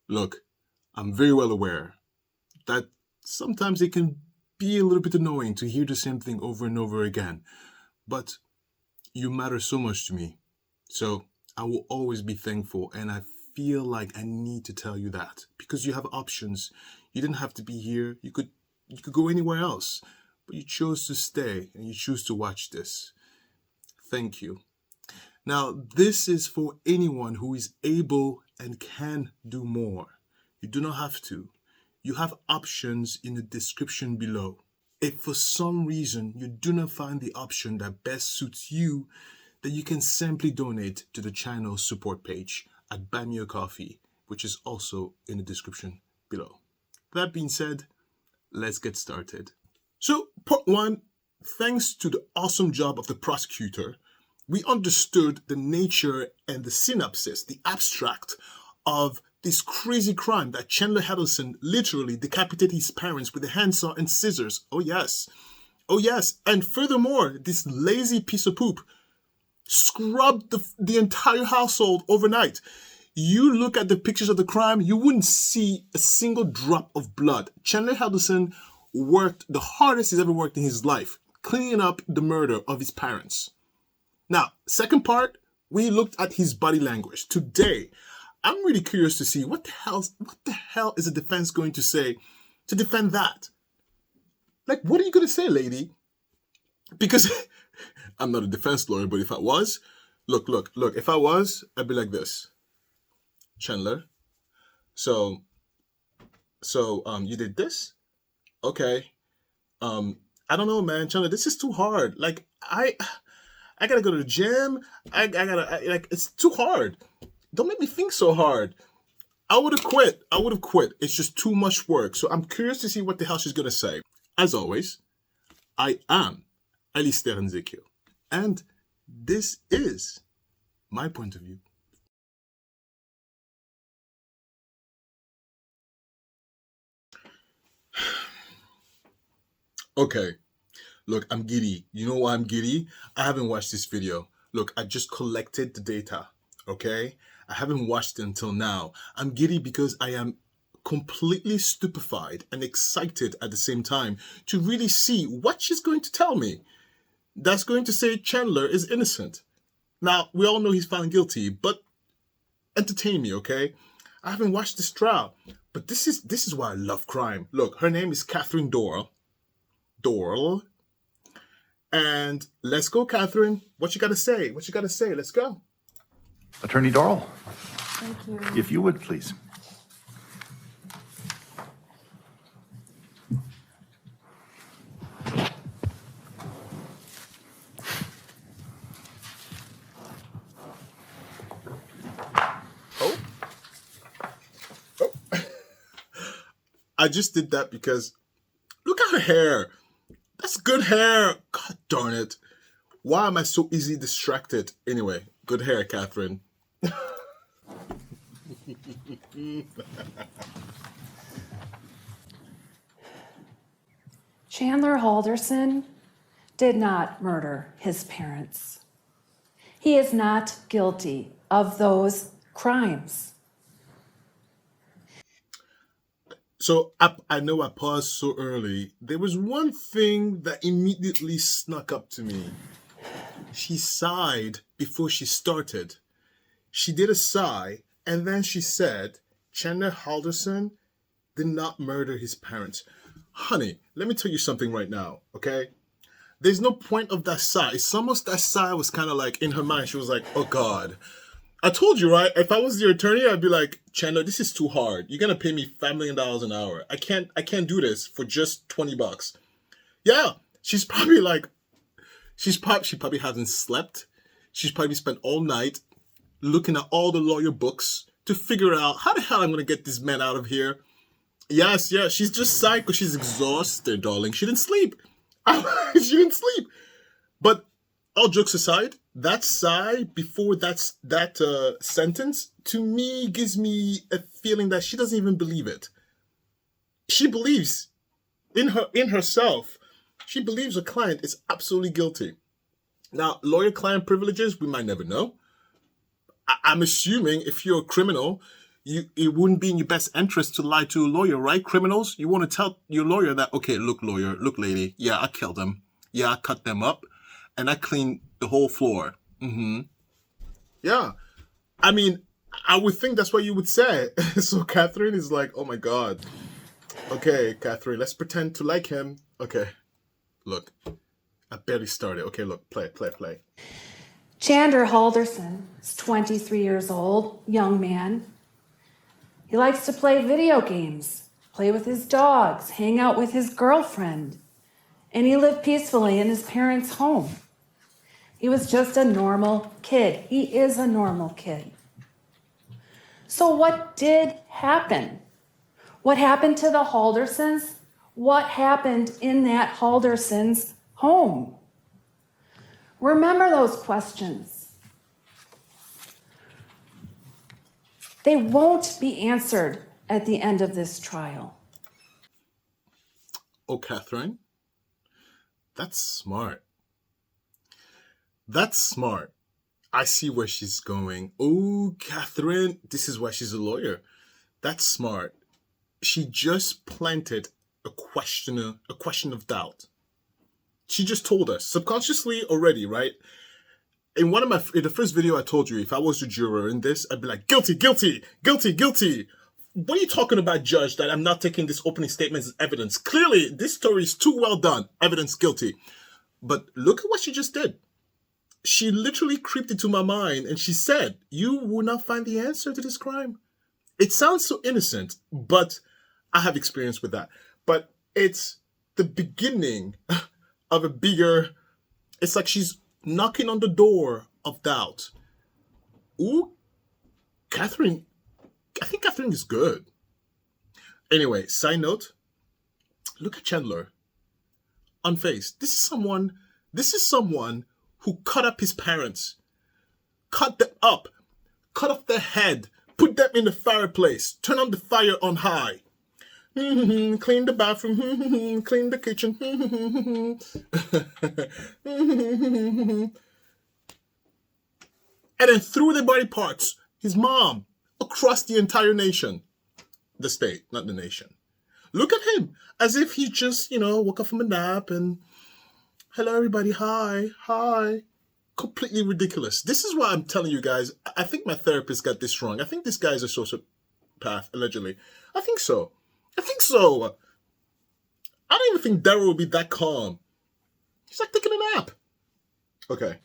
Look, I'm very well aware that sometimes it can be a little bit annoying to hear the same thing over and over again, but you matter so much to me. So I will always be thankful, and I feel like I need to tell you that because you have options. You didn't have to be here. You could go anywhere else, but you chose to stay and you choose to watch this. Thank you. Now, this is for anyone who is able and can do more. You do not have to. You have options in the description below. If for some reason you do not find the option that best suits you, then you can simply donate to the channel support page at Buy Me a Coffee, which is also in the description below. That being said, let's get started. So, part one, thanks to the awesome job of the prosecutor, we understood the nature and the synopsis, the abstract of this crazy crime that Chandler Halderson literally decapitated his parents with a handsaw and scissors. Oh yes. Oh yes. And furthermore, this lazy piece of poop scrubbed the entire household overnight. You look at the pictures of the crime, you wouldn't see a single drop of blood. Chandler Halderson worked the hardest he's ever worked in his life, cleaning up the murder of his parents. Now, second part, we looked at his body language. Today, I'm really curious to see what the hell is the defense going to say to defend that? Like, what are you going to say, lady? Because I'm not a defense lawyer, but if I was, look, if I was, I'd be like this. Chandler, so you did this? Okay. I don't know, man. Chandler, this is too hard. Like, I gotta go to the gym. I gotta, like, it's too hard. Don't make me think so hard. I would have quit. It's just too much work. So I'm curious to see what the hell she's gonna say. As always, I am Alistair Nzekio, and this is my point of view. Okay. Look, I'm giddy. You know why I'm giddy? I haven't watched this video. Look, I just collected the data, okay? I haven't watched it until now. I'm giddy because I am completely stupefied and excited at the same time to really see what she's going to tell me. That's going to say Chandler is innocent. Now, we all know he's found guilty, but entertain me, okay? I haven't watched this trial, but this is why I love crime. Look, her name is Catherine Doyle. And let's go, Catherine. What you got to say? Let's go. Attorney Doyle. Thank you. If you would, please. Oh. I just did that because look at her hair. That's good hair. God darn it. Why am I so easily distracted? Anyway, good hair, Catherine. Chandler Halderson did not murder his parents. He is not guilty of those crimes. So I know I paused so early. There was one thing that immediately snuck up to me. She sighed before she started. She did a sigh, and then she said, Chandler Halderson did not murder his parents. Honey, let me tell you something right now, okay? There's no point of that sigh. It's almost that sigh was kind of like in her mind. She was like, oh God. I told you, right? If I was your attorney, I'd be like, Chandler, this is too hard. You're gonna pay me $5 million an hour. I can't do this for just $20. Yeah, she's probably like, she probably hasn't slept. She's probably spent all night looking at all the lawyer books to figure out how the hell I'm gonna get this man out of here. Yes, she's just sighed because she's exhausted, darling. She didn't sleep. She didn't sleep. But all jokes aside, that sigh before that sentence, to me, gives me a feeling that she doesn't even believe it. She believes in herself. She believes her client is absolutely guilty. Now, lawyer-client privileges, we might never know. I'm assuming if you're a criminal, it wouldn't be in your best interest to lie to a lawyer, right? Criminals, you want to tell your lawyer that, okay, look, lawyer, look, lady, yeah, I killed them. Yeah, I cut them up, and I cleaned the whole floor. Yeah. I mean, I would think that's what you would say. So Catherine is like, oh my God. Okay, Catherine, let's pretend to like him. Okay, look, I barely started. Okay, look, play. Chandler Halderson is 23 years old, young man. He likes to play video games, play with his dogs, hang out with his girlfriend, and he lived peacefully in his parents' home. He was just a normal kid. He is a normal kid. So what did happen? What happened to the Haldersons? What happened in that Halderson's home? Remember those questions. They won't be answered at the end of this trial. Oh, Catherine, that's smart. That's smart. I see where she's going. Oh, Catherine, this is why she's a lawyer. That's smart. She just planted a question of doubt. She just told us subconsciously already, right? In the first video I told you, if I was a juror in this, I'd be like, guilty, guilty, guilty, guilty. What are you talking about, Judge, that I'm not taking this opening statement as evidence? Clearly, this story is too well done. Evidence guilty. But look at what she just did. She literally creeped into my mind and she said, you will not find the answer to this crime. It sounds so innocent, but I have experience with that. But it's the beginning of a bigger, it's like she's knocking on the door of doubt. Ooh, Catherine, I think Catherine is good. Anyway, side note, look at Chandler. Unfazed. This is someone who cut up his parents, cut them up, cut off their head, put them in the fireplace, turn on the fire on high. Clean the bathroom, clean the kitchen. And then threw the body parts, his mom, across the entire nation. The state, not the nation. Look at him, as if he just, woke up from a nap and, hello everybody, hi. Completely ridiculous. This is why I'm telling you guys, I think my therapist got this wrong. I think this guy is a sociopath, allegedly. I think so. I don't even think Daryl will be that calm. He's like taking a nap. Okay.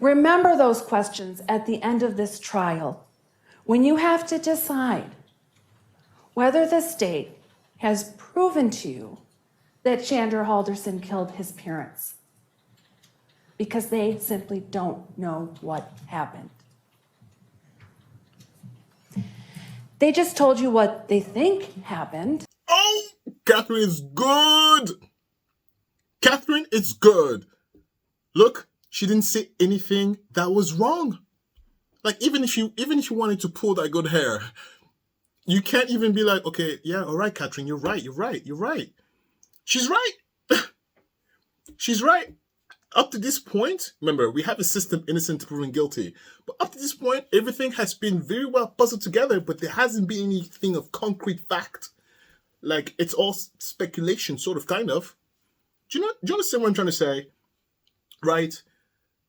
Remember those questions at the end of this trial when you have to decide whether the state has proven to you that Chandler Halderson killed his parents, because they simply don't know what happened. They just told you what they think happened. Oh, Catherine is good. Catherine is good. Look, she didn't say anything that was wrong. Like, even if you wanted to pull that good hair, you can't even be like, okay, yeah, all right, Catherine, you're right. She's right. She's right. Up to this point, remember, we have a system innocent to proven guilty. But up to this point, everything has been very well puzzled together, but there hasn't been anything of concrete fact. Like, it's all speculation, sort of, kind of. Do you understand what I'm trying to say? Right?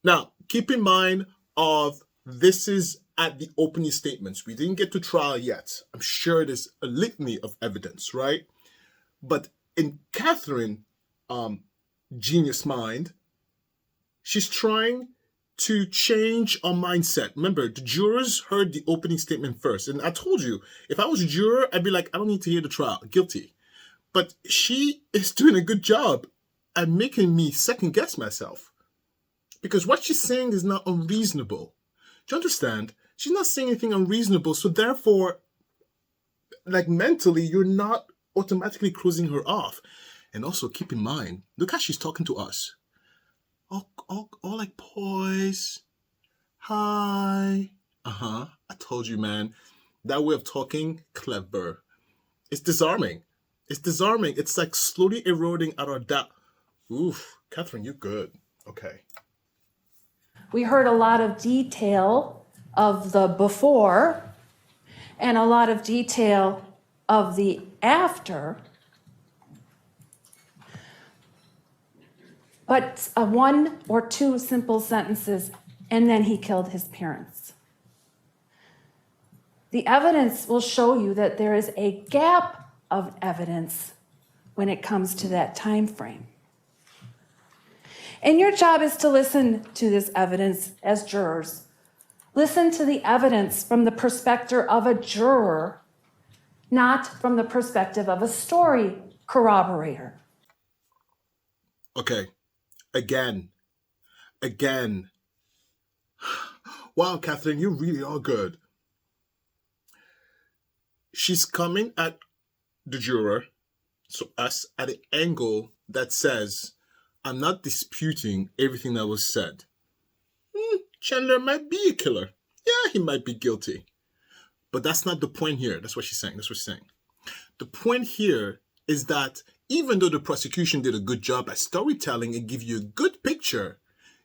Now, keep in mind this is at the opening statements. We didn't get to trial yet. I'm sure there's a litany of evidence, right? But in Catherine, genius mind, she's trying to change our mindset. Remember, the jurors heard the opening statement first. And I told you, if I was a juror, I'd be like, I don't need to hear the trial. Guilty. But she is doing a good job at making me second guess myself. Because what she's saying is not unreasonable. Do you understand? She's not saying anything unreasonable. So therefore, like mentally, you're not automatically closing her off. And also keep in mind, look how she's talking to us. All like poise. Hi. I told you, man. That way of talking, clever. It's disarming. It's like slowly eroding out our doubt. Oof, Catherine, you're good. Okay. We heard a lot of detail of the before, and a lot of detail of the after, but one or two simple sentences, and then he killed his parents. The evidence will show you that there is a gap of evidence when it comes to that time frame. And your job is to listen to this evidence as jurors. Listen to the evidence from the perspective of a juror, not from the perspective of a story corroborator. Okay, again. Wow, Catherine, you really are good. She's coming at the juror, so us, at an angle that says, I'm not disputing everything that was said. Chandler might be a killer. Yeah, he might be guilty. But that's not the point here. That's what she's saying. The point here is that even though the prosecution did a good job at storytelling and give you a good picture,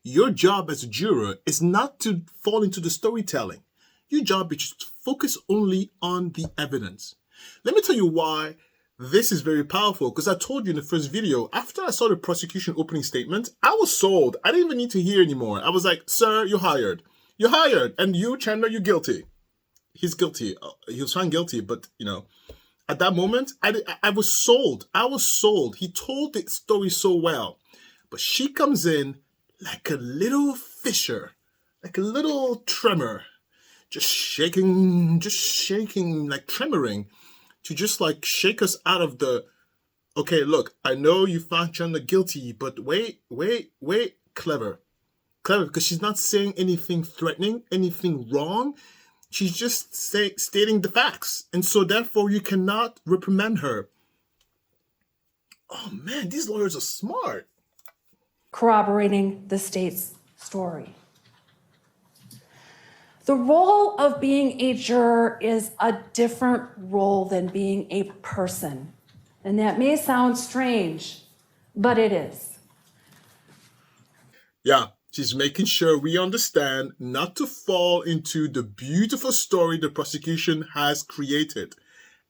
your job as a juror is not to fall into the storytelling. Your job is to focus only on the evidence. Let me tell you why this is very powerful, because I told you in the first video, after I saw the prosecution opening statement, I was sold. I didn't even need to hear anymore. I was like, sir, you're hired. You're hired. And you, Chandler, you're guilty. He's guilty. He was found guilty, but, at that moment, I was sold. I was sold. He told the story so well. But she comes in like a little fissure, like a little tremor, just shaking, like tremoring, to just like shake us out of the, okay, look, I know you found Chandler guilty, but wait, clever, because she's not saying anything threatening, anything wrong. She's just stating the facts. And so therefore you cannot reprimand her. Oh man, these lawyers are smart. Corroborating the state's story. The role of being a juror is a different role than being a person. And that may sound strange, but it is. Yeah, she's making sure we understand not to fall into the beautiful story the prosecution has created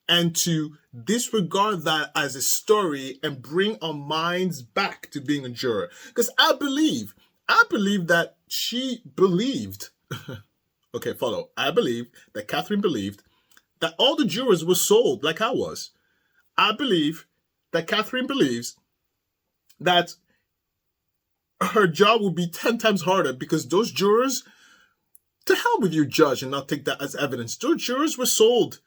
and to disregard that as a story and bring our minds back to being a juror. Because I believe that she believed, okay, follow. I believe that Catherine believed that all the jurors were sold like I was. I believe that Catherine believes that her job will be 10 times harder because those jurors, to hell with you, judge, and not take that as evidence. Those jurors were sold.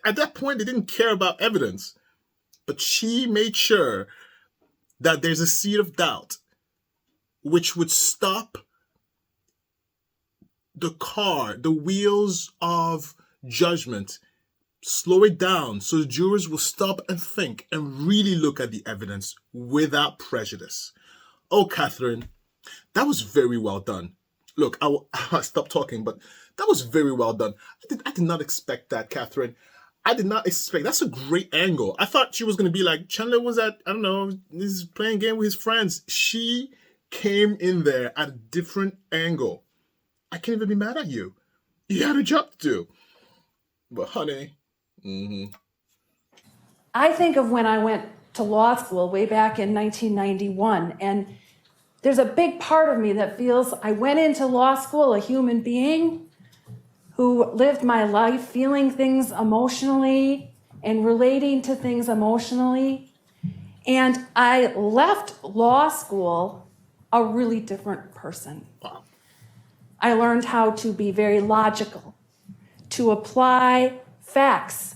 At that point, they didn't care about evidence. But she made sure that there's a seed of doubt which would stop the wheels of judgment, slow it down so the jurors will stop and think and really look at the evidence without prejudice. Oh, Catherine, that was very well done. Look, I'll stop talking, but that was very well done. I did not expect that, Catherine. I did not expect. That's a great angle. I thought she was going to be like, Chandler was at, I don't know, he's playing a game with his friends. She came in there at a different angle. I can't even be mad at you. You had a job to do. But honey, I think of when I went to law school way back in 1991, and there's a big part of me that feels I went into law school a human being who lived my life feeling things emotionally and relating to things emotionally. And I left law school a really different person. wow. I learned how to be very logical, to apply facts,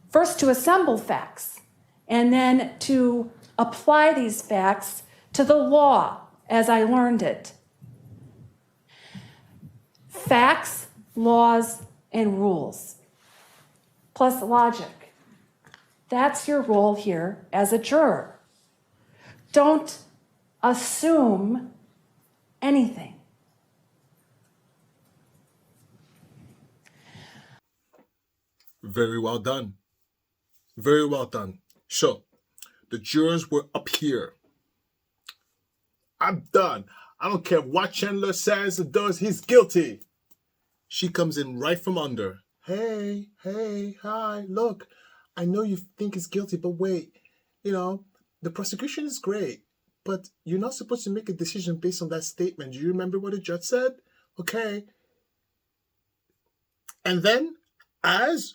first to assemble facts, and then to apply these facts to the law as I learned it. Facts, laws, and rules, plus logic. That's your role here as a juror. Don't assume anything. Very well done. Very well done. So, the jurors were up here. I'm done. I don't care what Chandler says or does, he's guilty. She comes in right from under. hey, hi, look, I know you think he's guilty, but wait, the prosecution is great, but you're not supposed to make a decision based on that statement. Do you remember what the judge said? Okay. And then, as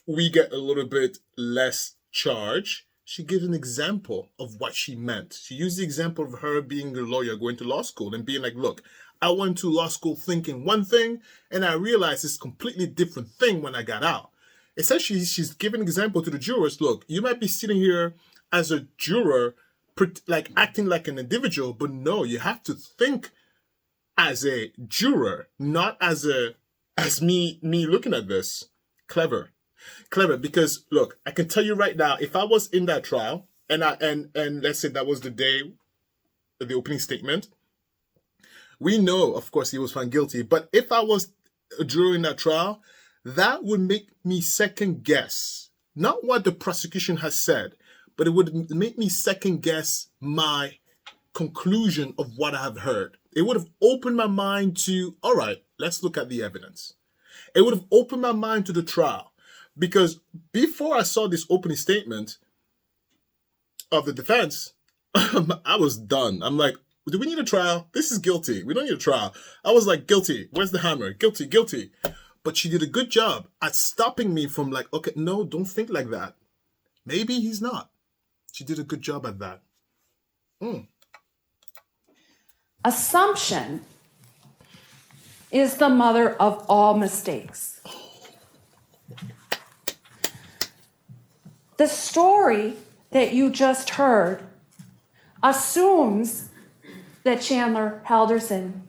we get a little bit less charge, she gives an example of what she meant. She used the example of her being a lawyer, going to law school, and being like, look, I went to law school thinking one thing, and I realized it's a completely different thing when I got out. Essentially, she's giving an example to the jurors. Look, you might be sitting here as a juror, like acting like an individual, but no, you have to think as a juror, not as me looking at this. Clever, because look, I can tell you right now, if I was in that trial and let's say that was the day of the opening statement, we know, of course, he was found guilty. But if I was a juror in that trial, that would make me second guess not what the prosecution has said, but it would make me second guess my conclusion of what I have heard. It would have opened my mind to, all right, let's look at the evidence. It would have opened my mind to the trial, because before I saw this opening statement of the defense, I was done. I'm like, do we need a trial? This is guilty. We don't need a trial. I was like, guilty. Where's the hammer? Guilty, guilty. But she did a good job at stopping me from like, okay, no, don't think like that. Maybe he's not. She did a good job at that. Assumption is the mother of all mistakes. The story that you just heard assumes that Chandler Halderson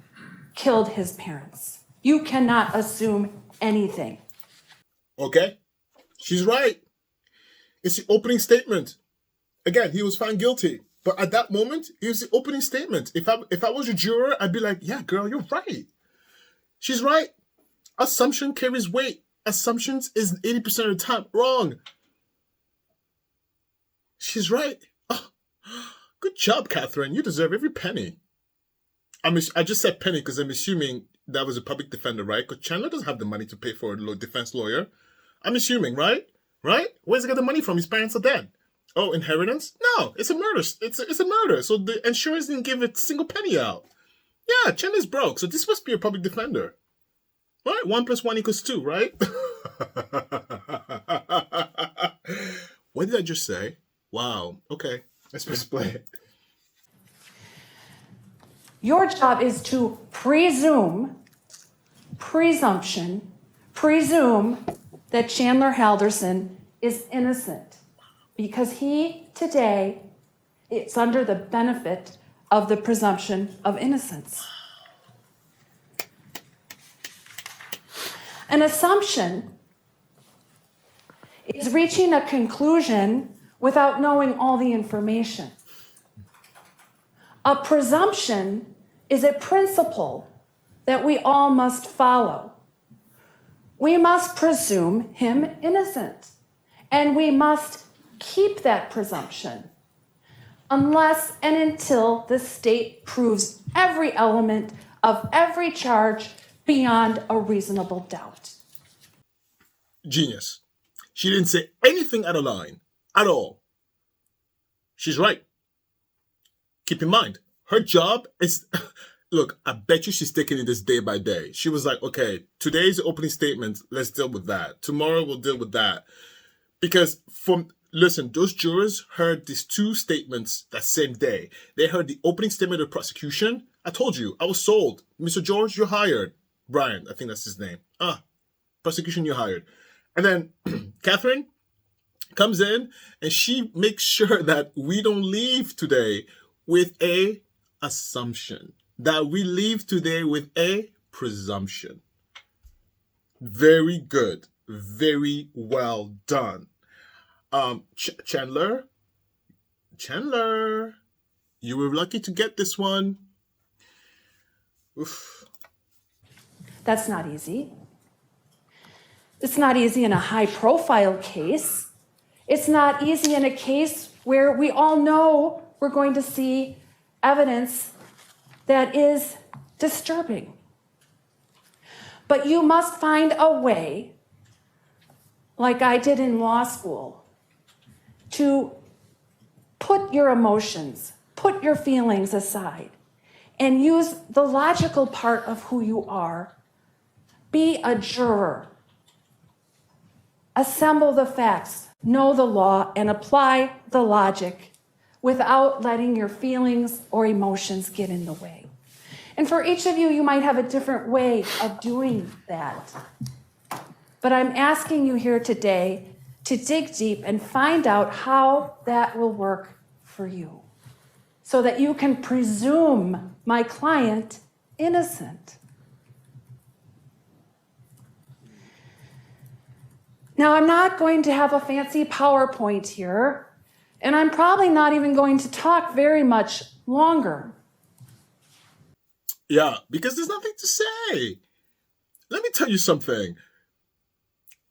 killed his parents. You cannot assume anything. Okay, she's right. It's the opening statement. Again, he was found guilty. But at that moment, it was the opening statement. If I was a juror, I'd be like, yeah, girl, you're right. She's right. Assumption carries weight. Assumptions is 80% of the time wrong. She's right. Oh, good job, Catherine. You deserve every penny. I just said penny because I'm assuming that was a public defender, right? Because Chandler doesn't have the money to pay for a defense lawyer. I'm assuming, right? Right? Where's he get the money from? His parents are dead. Oh, inheritance? No, it's a murder. It's a murder. So the insurance didn't give a single penny out. Yeah, Chandler's broke. So this must be a public defender. Right? 1 + 1 = 2, right? What did I just say? Wow. Okay. Let's just play it. Your job is to presume that Chandler Halderson is innocent, because he today is under the benefit of the presumption of innocence. An assumption is reaching a conclusion without knowing all the information. A presumption is a principle that we all must follow. We must presume him innocent, and we must keep that presumption unless and until the state proves every element of every charge beyond a reasonable doubt. Genius. She didn't say anything out of line at all. She's right. Keep in mind, her job is, look, I bet you she's taking it this day by day. She was like, okay, today's the opening statement. Let's deal with that. Tomorrow we'll deal with that. Because listen, those jurors heard these two statements that same day. They heard the opening statement of prosecution. I told you, I was sold. Mr. George, you're hired. Brian, I think that's his name. Prosecution, you're hired. And then Catherine comes in and she makes sure that we don't leave today with a assumption, that we leave today with a presumption. Very good. Very well done. Chandler, you were lucky to get this one. Oof. That's not easy. It's not easy in a high-profile case. It's not easy in a case where we all know we're going to see evidence that is disturbing. But you must find a way like I did in law school, to put your emotions, put your feelings aside, and use the logical part of who you are. Be a juror. Assemble the facts, know the law, and apply the logic without letting your feelings or emotions get in the way. And for each of you, you might have a different way of doing that. But I'm asking you here today to dig deep and find out how that will work for you, so that you can presume my client innocent. Now, I'm not going to have a fancy PowerPoint here, and I'm probably not even going to talk very much longer. Yeah, because there's nothing to say. Let me tell you something.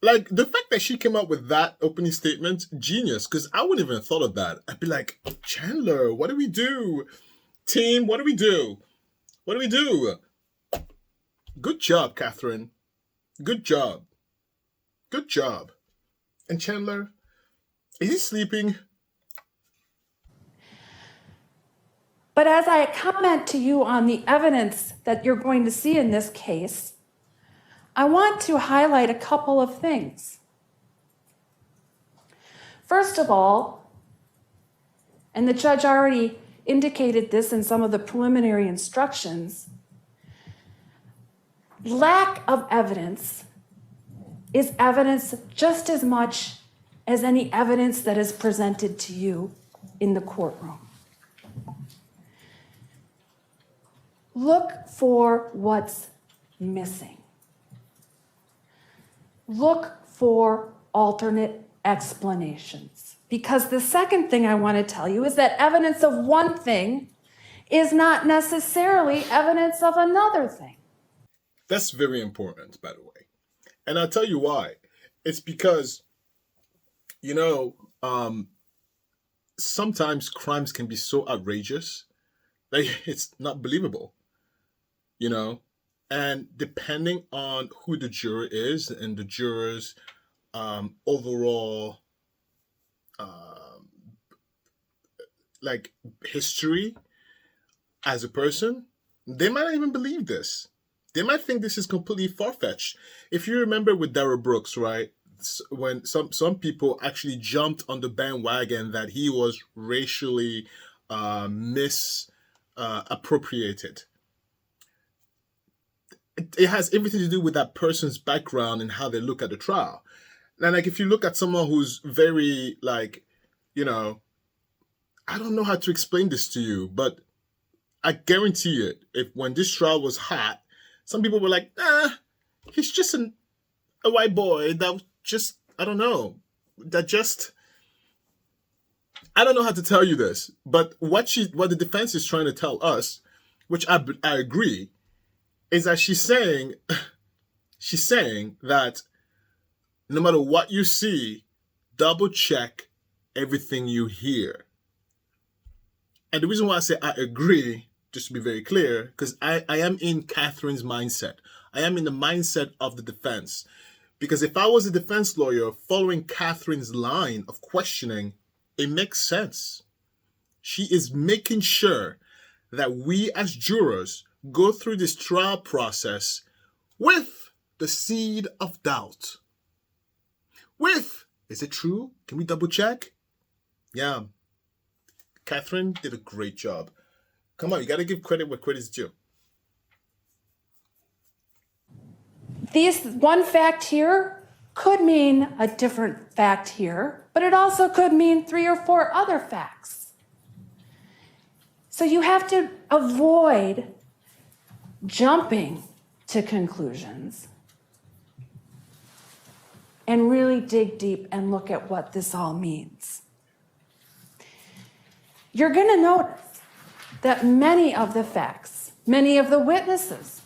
Like, the fact that she came up with that opening statement, genius, because I wouldn't even have thought of that. I'd be like, Chandler, what do we do? Team, what do we do? What do we do? Good job, Catherine. Good job. Good job. And Chandler, is he sleeping? But as I comment to you on the evidence that you're going to see in this case, I want to highlight a couple of things. First of all, and the judge already indicated this in some of the preliminary instructions, lack of evidence is evidence just as much as any evidence that is presented to you in the courtroom. Look for what's missing. Look for alternate explanations. Because the second thing I want to tell you is that evidence of one thing is not necessarily evidence of another thing. That's very important, by the way. And I'll tell you why. It's because, sometimes crimes can be so outrageous that it's not believable, And depending on who the juror is and the juror's overall history as a person, they might not even believe this. They might think this is completely far-fetched. If you remember with Darrell Brooks, right, when some people actually jumped on the bandwagon that he was racially misappropriated. It has everything to do with that person's background and how they look at the trial. And if you look at someone who's very I don't know how to explain this to you, but I guarantee it, if when this trial was hot, some people were like, he's just a white boy that just, I don't know how to tell you this, but what the defense is trying to tell us, which I agree, is that she's saying that no matter what you see, double check everything you hear. And the reason why I say I agree, just to be very clear, because I am in Catherine's mindset. I am in the mindset of the defense. Because if I was a defense lawyer following Catherine's line of questioning, it makes sense. She is making sure that we as jurors go through this trial process with the seed of doubt. Is it true? Can we double check? Yeah. Catherine did a great job. Come on, you got to give credit where credit's due. This one fact here could mean a different fact here, but it also could mean 3 or 4 other facts. So you have to avoid jumping to conclusions and really dig deep and look at what this all means. You're going to notice that many of the facts, many of the witnesses,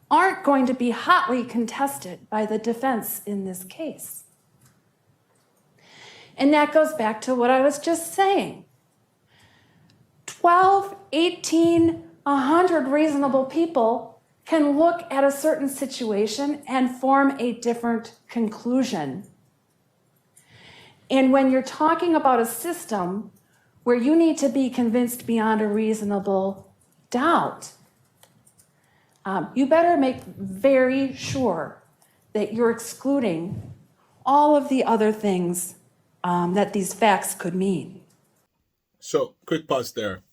aren't going to be hotly contested by the defense in this case. And that goes back to what I was just saying. 12, 18, 100 reasonable people can look at a certain situation and form a different conclusion And when you're talking about a system where you need to be convinced beyond a reasonable doubt, you better make very sure that you're excluding all of the other things that these facts could mean. So, quick pause there.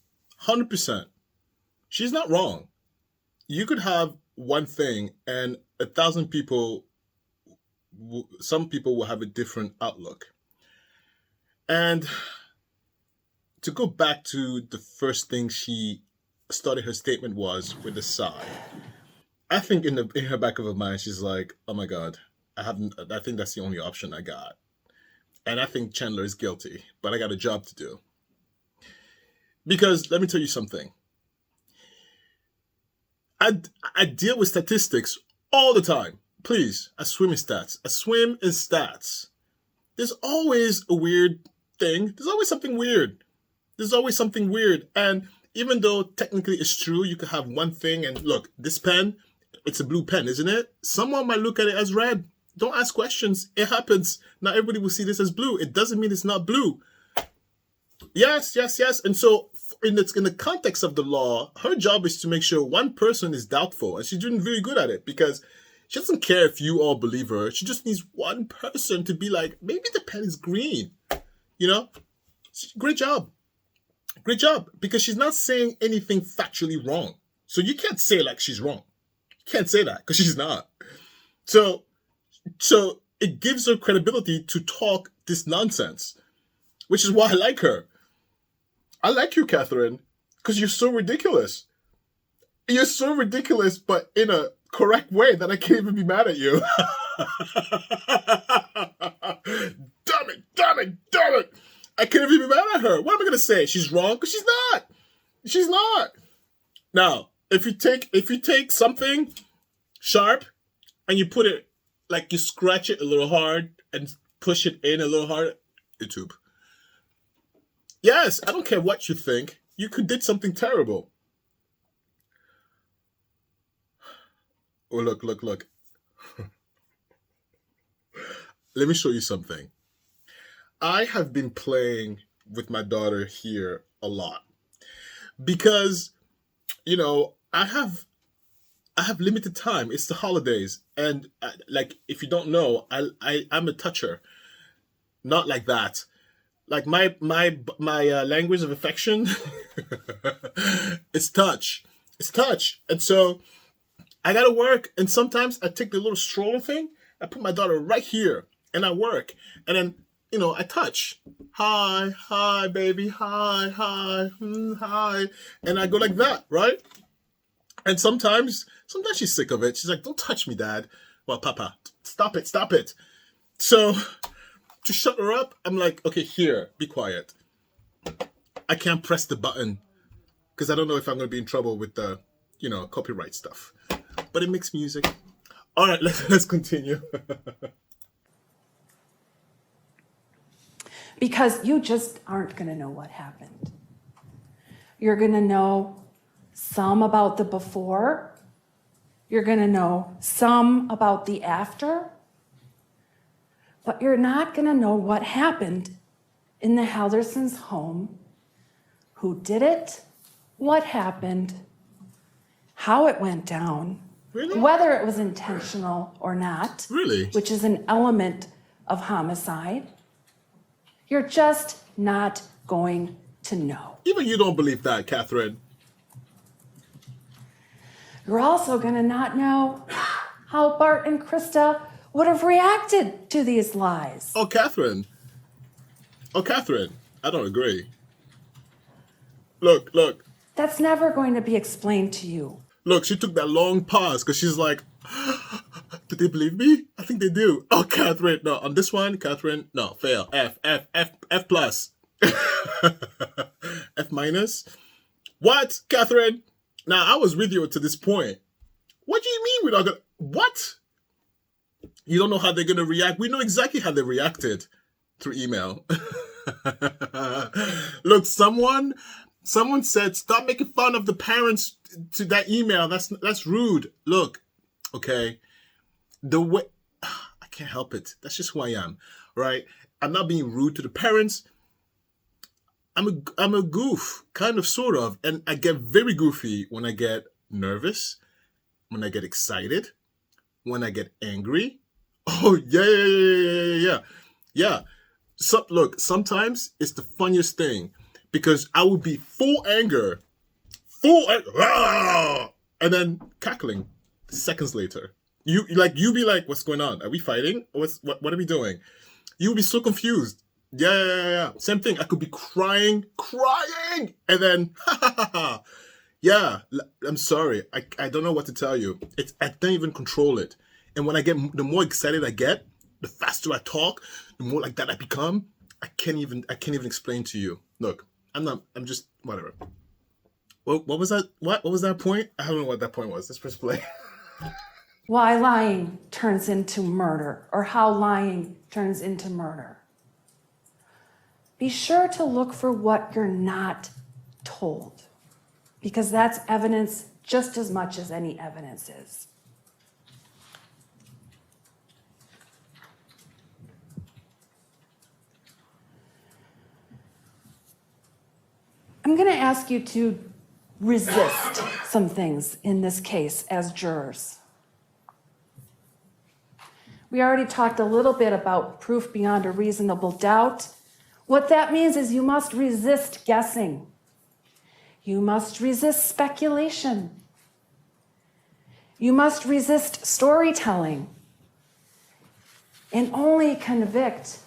100%. She's not wrong. You could have one thing and 1,000 people, some people will have a different outlook. And to go back to the first thing she started her statement was with the sigh. I think in her back of her mind, she's like, oh my God, I think that's the only option I got. And I think Chandler is guilty, but I got a job to do. Because let me tell you something. I deal with statistics all the time. Please, I swim in stats. I swim in stats. There's always a weird thing. There's always something weird. And even though technically it's true, you could have one thing and look, this pen, it's a blue pen, isn't it? Someone might look at it as red. Don't ask questions. It happens. Not everybody will see this as blue. It doesn't mean it's not blue. Yes. And so in the context of the law, her job is to make sure one person is doubtful. And she's doing really good at it because she doesn't care if you all believe her. She just needs one person to be like, maybe the pen is green. You know? Great job. Because she's not saying anything factually wrong. So you can't say like she's wrong. You can't say that because she's not. So it gives her credibility to talk this nonsense, which is why I like her. I like you, Catherine, because you're so ridiculous. You're so ridiculous, but in a correct way that I can't even be mad at you. Damn it. I can't even be mad at her. What am I going to say? She's wrong? Because she's not. Now, if you take something sharp and you put it, like you scratch it a little hard and push it in a little hard, YouTube. Yes, I don't care what you think. You did something terrible. Oh, look. Let me show you something. I have been playing with my daughter here a lot because, you know, I have limited time. It's the holidays. And like, if you don't know, I'm a toucher. Not like that. Like my language of affection is touch. It's touch. And so I got to work. And sometimes I take the little stroller thing. I put my daughter right here and I work. And then, you know, I touch. Hi, baby. Hi. And I go like that, right? And sometimes she's sick of it. She's like, don't touch me, Dad. Well, Papa, stop it. So to shut her up, I'm like, okay, here, be quiet. I can't press the button because I don't know if I'm going to be in trouble with the, you know, copyright stuff. But it makes music. All right, let's continue. Because you just aren't going to know what happened. You're going to know some about the before. You're going to know some about the after. But you're not going to know what happened in the Haldersons' home, who did it, what happened, how it went down, Really? whether it was intentional or not, Really? which is an element of homicide. You're just not going to know. Even you don't believe that, Catherine. You're also going to not know how Bart and Krista would have reacted to these lies. Oh, Catherine, I don't agree. Look. That's never going to be explained to you. Look, she took that long pause because she's like, did they believe me? I think they do. Oh, Catherine, no, on this one, Catherine, no, fail. F plus. F minus. What, Catherine? Now, I was with you to this point. What do you mean we're not gonna... What? You don't know how they're gonna react? We know exactly how they reacted through email. Look, someone said, stop making fun of the parents to that email. That's rude. Look, okay. The way... I can't help it. That's just who I am, right? I'm not being rude to the parents. I'm a goof, kind of, sort of, and I get very goofy when I get nervous, when I get excited, when I get angry. Oh yeah. Yeah. So look, sometimes it's the funniest thing because I would be full anger, and then cackling seconds later. You be like, what's going on? Are we fighting? What are we doing? You would be so confused. Yeah. Same thing. I could be crying, and then yeah. I'm sorry. I don't know what to tell you. I don't even control it. And when the more excited I get, the faster I talk, the more like that I become. I can't even explain to you. Look, I'm just whatever. What was that? What was that point? I don't know what that point was. Let's press play. Why lying turns into murder, or how lying turns into murder. Be sure to look for what you're not told, because that's evidence just as much as any evidence is. I'm going to ask you to resist some things in this case as jurors. We already talked a little bit about proof beyond a reasonable doubt. What that means is you must resist guessing. You must resist speculation. You must resist storytelling. And only convict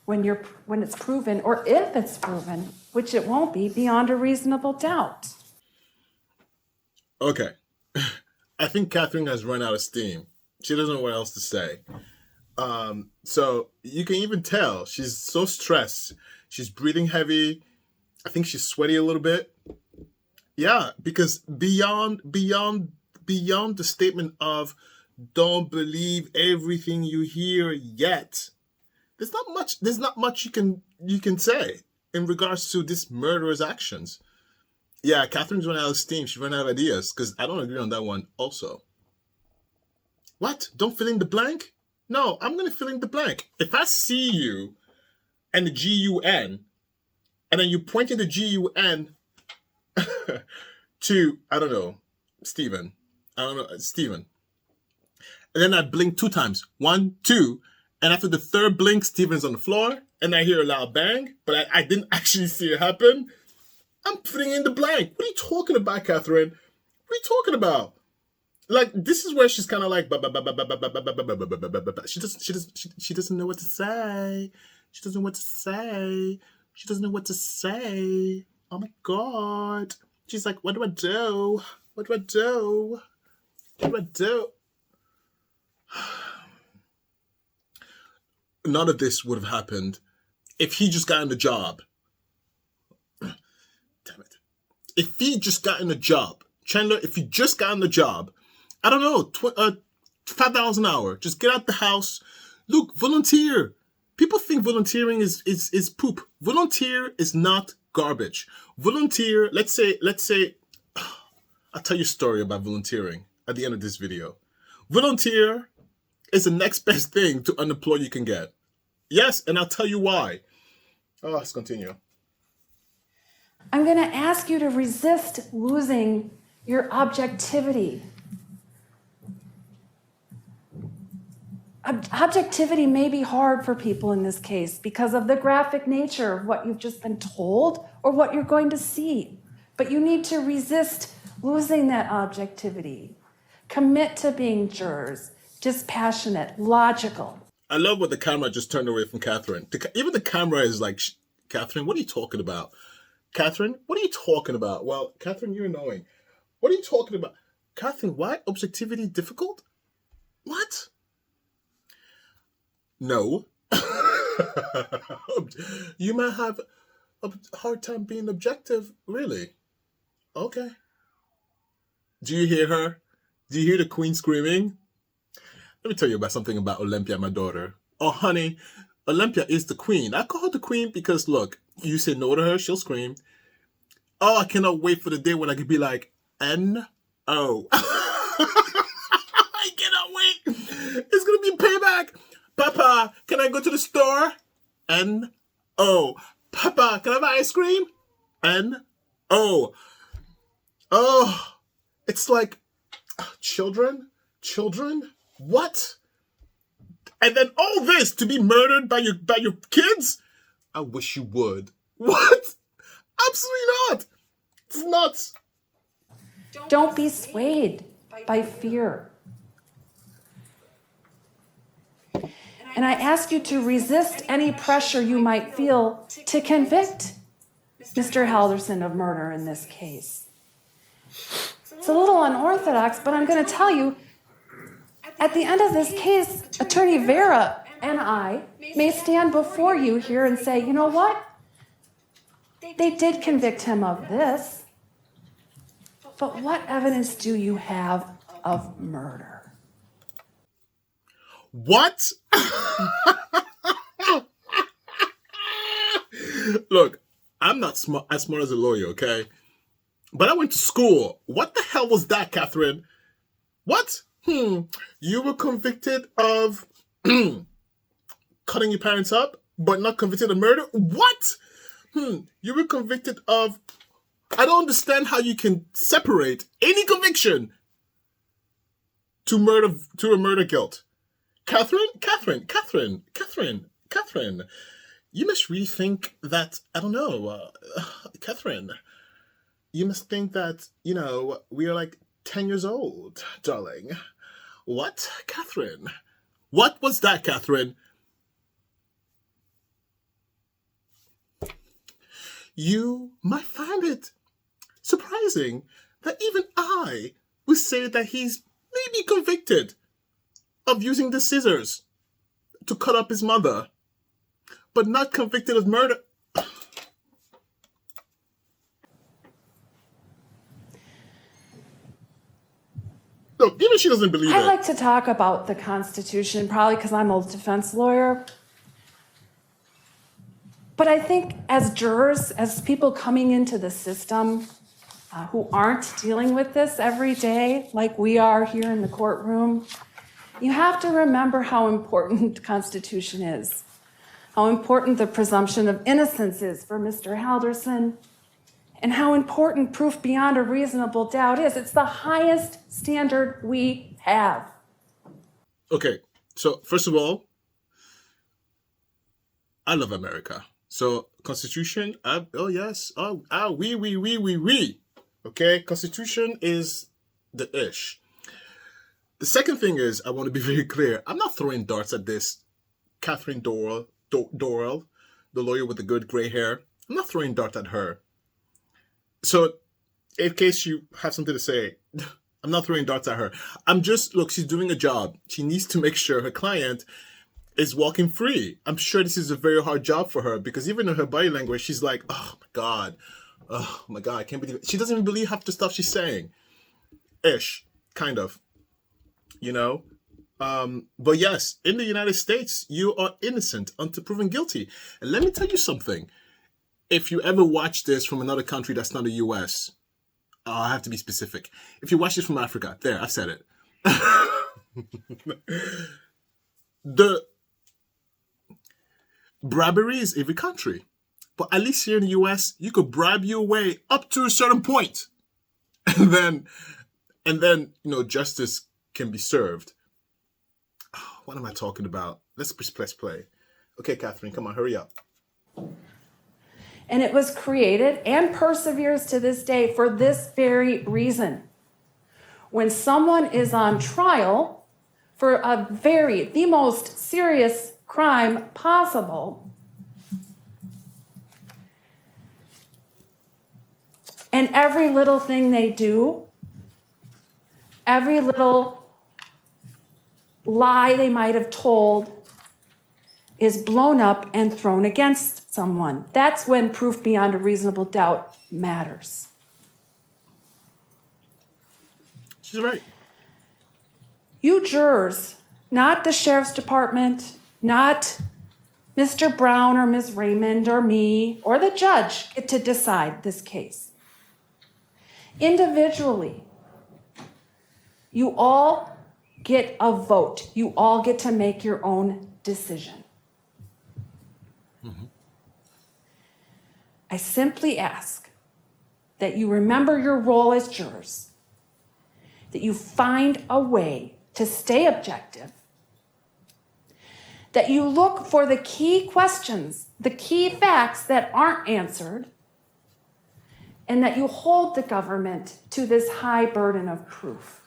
when it's proven, or if it's proven, which it won't be, beyond a reasonable doubt. Okay. I think Catherine has run out of steam. She doesn't know what else to say. So you can even tell she's so stressed. She's breathing heavy. I think she's sweaty a little bit. Yeah, because beyond the statement of don't believe everything you hear yet, there's not much you can say in regards to this murderer's actions. Yeah, Catherine's run out of steam. She ran out of ideas because I don't agree on that one also. What? Don't fill in the blank? No, I'm going to fill in the blank. If I see you and the GUN, and then you point in the GUN to, I don't know, Stephen. And then I blink 2 times. 1, 2. And after the third blink, Stephen's on the floor, and I hear a loud bang, but I didn't actually see it happen. I'm filling in the blank. What are you talking about, Catherine? What are you talking about? Like, this is where she's kind of like, she doesn't know what to say. She doesn't know what to say. She doesn't know what to say. Oh my God. She's like, what do I do? What do I do? What do I do? None of this would have happened if he just got in the job. Damn it. If he just got in the job, Chandler, if he just got in the job, I don't know, $5 an hour. Just get out the house. Look, volunteer. People think volunteering is poop. Volunteer is not garbage. Volunteer, let's say, I'll tell you a story about volunteering at the end of this video. Volunteer is the next best thing to unemployed you can get. Yes, and I'll tell you why. Oh, let's continue. I'm going to ask you to resist losing your objectivity. Objectivity may be hard for people in this case because of the graphic nature of what you've just been told or what you're going to see. But you need to resist losing that objectivity. Commit to being jurors, dispassionate, logical. I love what the camera just turned away from Catherine. Even the camera is like, Catherine, what are you talking about? Catherine, what are you talking about? Well, Catherine, you're annoying. What are you talking about? Catherine, why objectivity difficult? What? No. You might have a hard time being objective. Really? Okay. Do you hear her? Do you hear the queen screaming? Let me tell you about something about Olympia, my daughter. Oh, honey, Olympia is the queen. I call her the queen because, look, you say no to her, she'll scream. Oh, I cannot wait for the day when I can be like, N-O. I cannot wait. It's going to be payback. Papa, can I go to the store? N-O. Papa, can I have ice cream? N-O. Oh, it's like, children? What? And then all this to be murdered by your kids? I wish you would. What? Absolutely not. It's nuts. Don't be swayed by fear. And I ask you to resist any pressure you might feel to convict Mr. Halderson of murder in this case. It's a little unorthodox, but I'm going to tell you, at the end of this case, Attorney Vera and I may stand before you here and say, you know what? They did convict him of this, but what evidence do you have of murder? What? Look, I'm not as smart as a lawyer, okay? But I went to school. What the hell was that, Catherine? What? You were convicted of cutting your parents up, but not convicted of murder? What? You were convicted of... I don't understand how you can separate any conviction to a murder guilt. Catherine, you must rethink that, I don't know, Catherine, you must think that, we are like 10 years old, darling. What, Catherine? What was that, Catherine? You might find it surprising that even I would say that he's maybe convicted of using the scissors to cut up his mother, but not convicted of murder. Look, even she doesn't believe it. I like to talk about the Constitution, probably because I'm a defense lawyer. But I think as jurors, as people coming into the system who aren't dealing with this every day, like we are here in the courtroom, you have to remember how important the Constitution is, how important the presumption of innocence is for Mr. Halderson, and how important proof beyond a reasonable doubt is. It's the highest standard we have. Okay, so first of all, I love America. So Constitution, oh yes, we. Okay, Constitution is the ish. The second thing is, I want to be very clear. I'm not throwing darts at this Catherine Dorrell, the lawyer with the good gray hair. I'm not throwing darts at her. So, in case you have something to say, I'm not throwing darts at her. Look, she's doing a job. She needs to make sure her client is walking free. I'm sure this is a very hard job for her because even in her body language, she's like, oh my God, I can't believe it. She doesn't even believe half the stuff she's saying. Ish, kind of. But yes, in the United States, you are innocent until proven guilty. And let me tell you something. If you ever watch this from another country that's not the US, I have to be specific. If you watch this from Africa, there, I've said it. The bribery is every country. But at least here in the US, you could bribe your way up to a certain point. And then, justice can be served. What am I talking about? Let's play. Okay, Catherine, come on, hurry up. And it was created and perseveres to this day for this very reason. When someone is on trial for the most serious crime possible, and every little thing they do, every little lie they might have told is blown up and thrown against someone. That's when proof beyond a reasonable doubt matters. She's right. You jurors, not the sheriff's department, not Mr. Brown or Ms. Raymond or me or the judge, get to decide this case. Individually, you all get a vote. You all get to make your own decision. I simply ask that you remember your role as jurors, that you find a way to stay objective, that you look for the key questions, the key facts that aren't answered, and that you hold the government to this high burden of proof.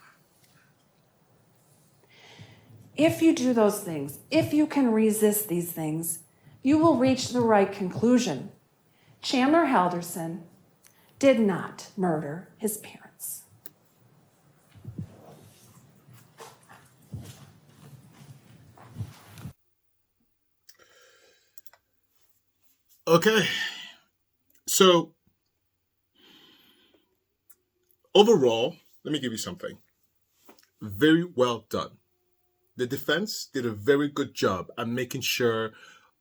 If you do those things, if you can resist these things, you will reach the right conclusion. Chandler Halderson did not murder his parents. Okay. So, overall, let me give you something. Very well done. The defense did a very good job at making sure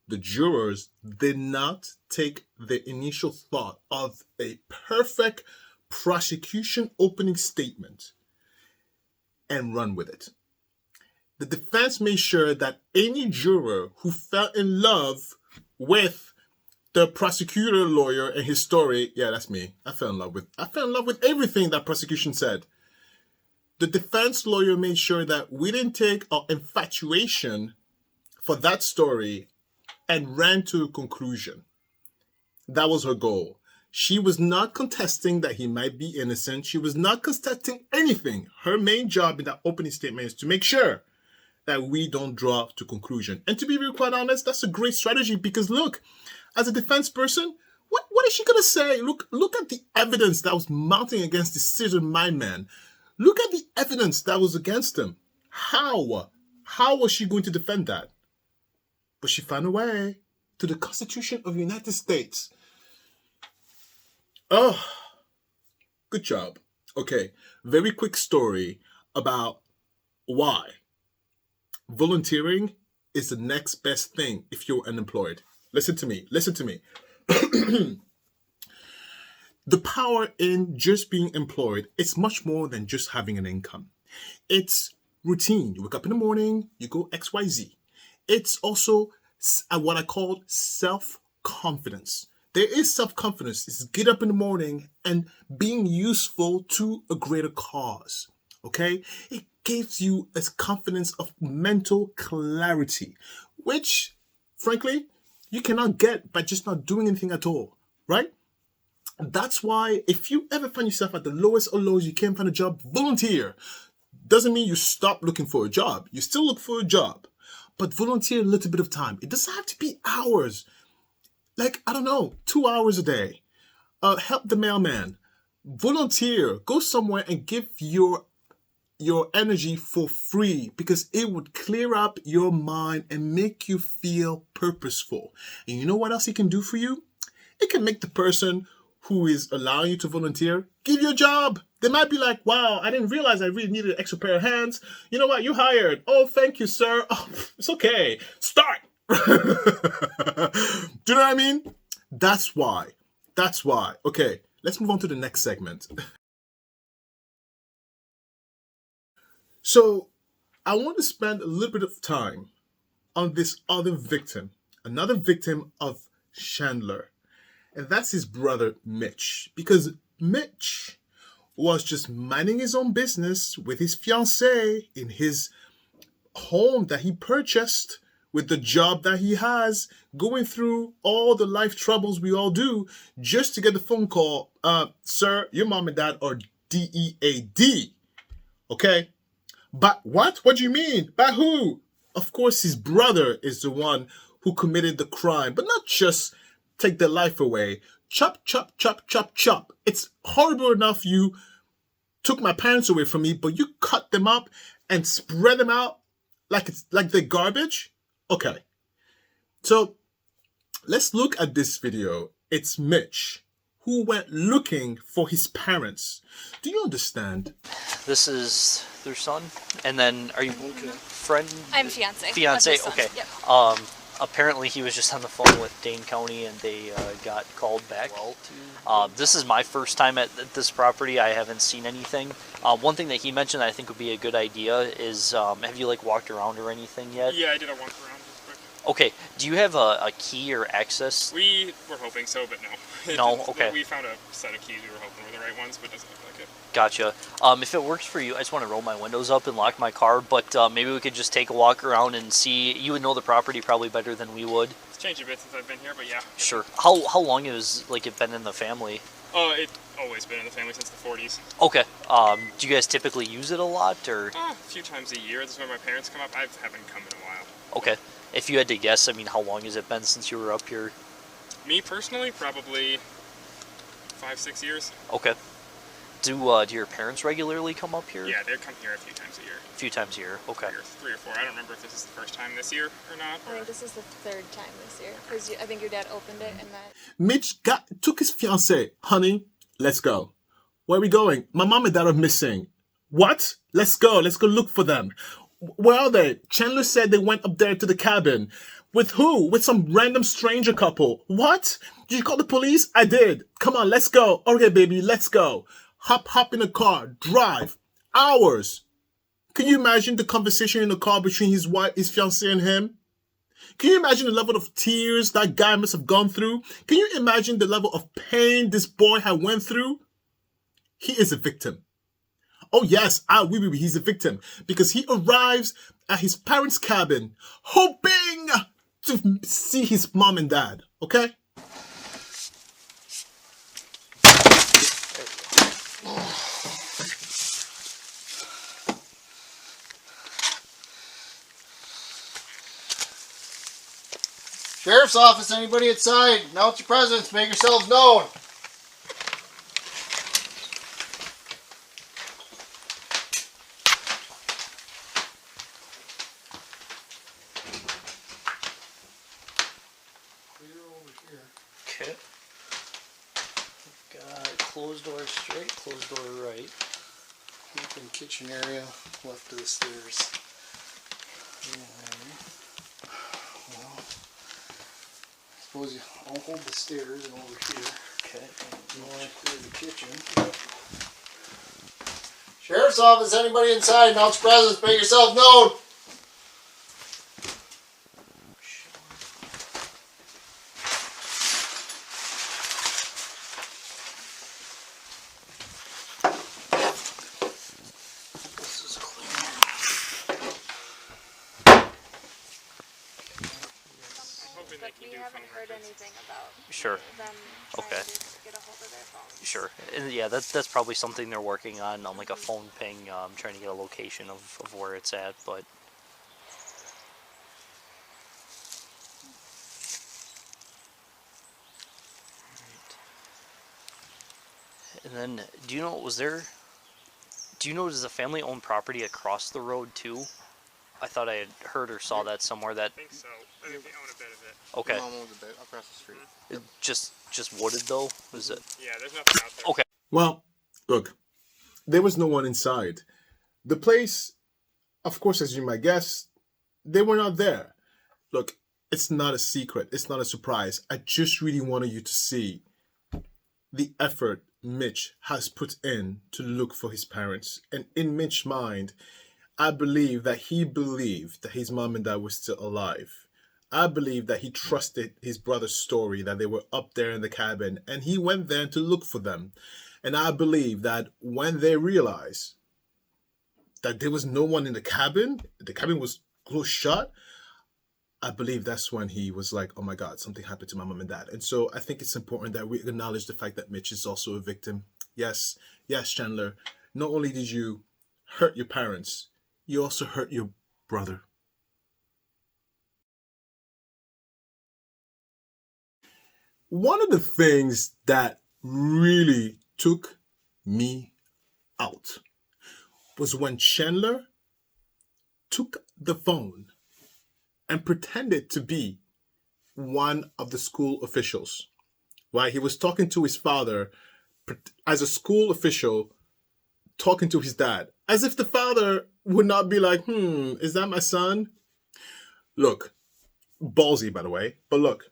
the jurors did not take the initial thought of a perfect prosecution opening statement and run with it. The defense made sure that any juror who fell in love with the prosecutor lawyer and his story, yeah, that's me. I fell in love with everything that prosecution said. The defense lawyer made sure that we didn't take our infatuation for that story and ran to a conclusion. That was her goal. She was not contesting that he might be innocent. She was not contesting anything. Her main job in that opening statement is to make sure that we don't draw to conclusion. And to be real quite honest, that's a great strategy because look, as a defense person, what is she going to say? Look at the evidence that was mounting against the Caesar mind man. Look at the evidence that was against him. How was she going to defend that? But she found a way to the Constitution of the United States. Oh, good job. Okay, very quick story about why volunteering is the next best thing if you're unemployed. Listen to me. The power in just being employed, it's much more than just having an income. It's routine. You wake up in the morning, you go XYZ. It's also what I call self-confidence. There is self-confidence. It's get up in the morning and being useful to a greater cause. Okay? It gives you a confidence of mental clarity, which, frankly, you cannot get by just not doing anything at all, right? That's why if you ever find yourself at the lowest of lows, you can't find a job, volunteer. Doesn't mean you stop looking for a job. You still look for a job, but volunteer a little bit of time. It doesn't have to be hours. Like, I don't know, 2 hours a day. Help the mailman. Volunteer. Go somewhere and give your energy for free because it would clear up your mind and make you feel purposeful. And you know what else it can do for you? It can make the person who is allowing you to volunteer give you a job. They might be like, wow, I didn't realize I really needed an extra pair of hands. You know what? You hired. Oh, thank you, sir. Oh, it's okay. Start. Do you know what I mean? That's why. Okay, let's move on to the next segment. So I want to spend a little bit of time on this other victim, another victim of Chandler. And that's his brother, Mitch. Because Mitch was just minding his own business with his fiancée in his home that he purchased with the job that he has, going through all the life troubles we all do, just to get the phone call, sir, your mom and dad are DEAD. Okay? But what? What do you mean? By who? Of course, his brother is the one who committed the crime, but not just take their life away. Chop, chop, chop, chop, chop. It's horrible enough you took my parents away from me, but you cut them up and spread them out like they're garbage? Okay. So let's look at this video. It's Mitch who went looking for his parents. Do you understand? This is their son, and then are you friend? I'm fiance. Fiance, okay. Yep. Apparently he was just on the phone with Dane County, and they got called back. This is my first time at this property. I haven't seen anything. One thing that he mentioned that I think would be a good idea is, have you walked around or anything yet? Yeah, I did a walk around. Okay. Do you have a key or access? We were hoping so, but no. No? Okay. We found a set of keys we were hoping were the right ones, but it doesn't look like it. Gotcha. If it works for you, I just want to roll my windows up and lock my car, but maybe we could just take a walk around and see. You would know the property probably better than we would. It's changed a bit since I've been here, but yeah. Sure. How long has it been in the family? It's always been in the family since the 40s. Okay. Do you guys typically use it a lot, or? A few times a year. This is when my parents come up. I haven't come in a while. Okay. If you had to guess, I mean, how long has it been since you were up here? Me personally, probably 5-6 years. Okay. Do your parents regularly come up here? Yeah, they come here a few times a year. A few times a year. Okay. Three or four. I don't remember if this is the first time this year or not. I think this is the third time this year, because I think your dad opened it and that. Mitch took his fiancée. Honey, let's go. Where are we going? My mom and dad are missing. What? Let's go. Let's go look for them. Where are they? Chandler said they went up there to the cabin. With who? With some random stranger couple. What? Did you call the police? I did. Come on, let's go. Okay, baby, let's go. Hop in the car. Drive. Hours. Can you imagine the conversation in the car between his wife, his fiancée, and him? Can you imagine the level of tears that guy must have gone through? Can you imagine the level of pain this boy had went through? He is a victim. Oh yes, he's a victim because he arrives at his parents' cabin hoping to see his mom and dad, okay? Sheriff's office, anybody inside? Announce your presence, make yourselves known. Okay. Got closed door straight, closed door right. Open kitchen area, left of the stairs. Well, I suppose I'll hold the stairs and over here. Okay. You want to clear the kitchen. Sheriff's office, anybody inside? Announce your presence, make yourself known. But we haven't heard anything about Sure. them Okay. trying to get a hold of their phones. Sure. And yeah, that's probably something they're working on like a phone ping, trying to get a location of where it's at, but. And then, do you know, does the family own property across the road too? I thought I had heard or saw that somewhere that, I think so. I think they own a bit of it. okay. Mom owns a bit across the street. Just wooded though? Is it? Yeah, there's nothing out there. Okay. Well, look, there was no one inside. The place, of course, as you might guess, they were not there. Look, it's not a secret. It's not a surprise. I just really wanted you to see the effort Mitch has put in to look for his parents. And in Mitch's mind, I believe that he believed that his mom and dad were still alive. I believe that he trusted his brother's story that they were up there in the cabin and he went there to look for them. And I believe that when they realized that there was no one in the cabin was closed shut, I believe that's when he was like, oh my God, something happened to my mom and dad. And so I think it's important that we acknowledge the fact that Mitch is also a victim. Yes, Chandler, not only did you hurt your parents, you also hurt your brother. One of the things that really took me out was when Chandler took the phone and pretended to be one of the school officials. Right? He was talking to his father as a school official, talking to his dad, as if the father would not be like, is that my son? Look, ballsy, by the way, but look,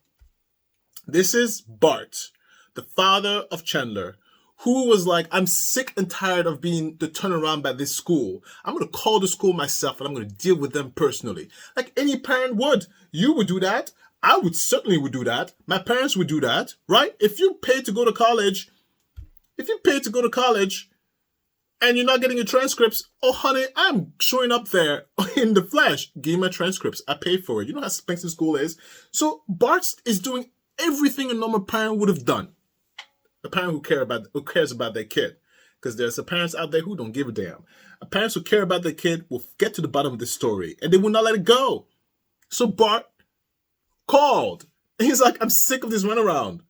this is Bart, the father of Chandler, who was like, I'm sick and tired of being the turnaround by this school. I'm going to call the school myself and I'm going to deal with them personally. Like any parent would. You would do that. I would certainly would do that. My parents would do that, right? If you pay to go to college, and you're not getting your transcripts, oh honey, I'm showing up there in the flesh. Give me my transcripts. I pay for it. You know how expensive school is? So Bart is doing everything a normal parent would have done. A parent who cares about their kid. Because there's some parents out there who don't give a damn. Parents who care about their kid will get to the bottom of this story and they will not let it go. So Bart called. And he's like, I'm sick of this runaround.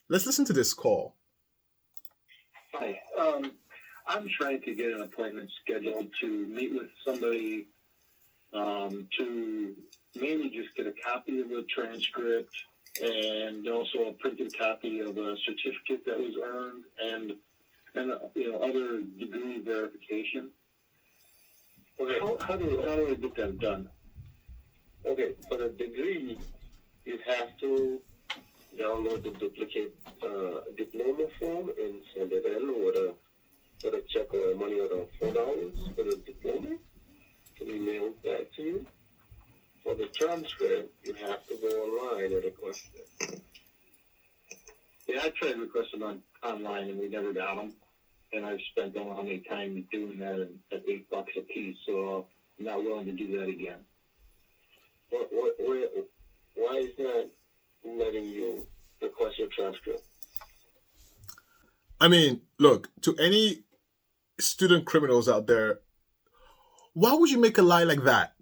Let's listen to this call. Hi. I'm trying to get an appointment scheduled to meet with somebody to mainly just get a copy of the transcript and also a printed copy of a certificate that was earned and other degree verification. Okay. How do I get that done? Okay, for the degree, you have to download the duplicate diploma form and send it in with a check or money or $4 for the diploma to be mailed back to you. For the transcript, you have to go online and request it. Yeah, I tried requesting online and we never got them. And I've spent don't know how many times doing that at $8 a piece, so I'm not willing to do that again. Why is not letting you request your transcript? I mean, look, to any student criminals out there, why would you make a lie like that?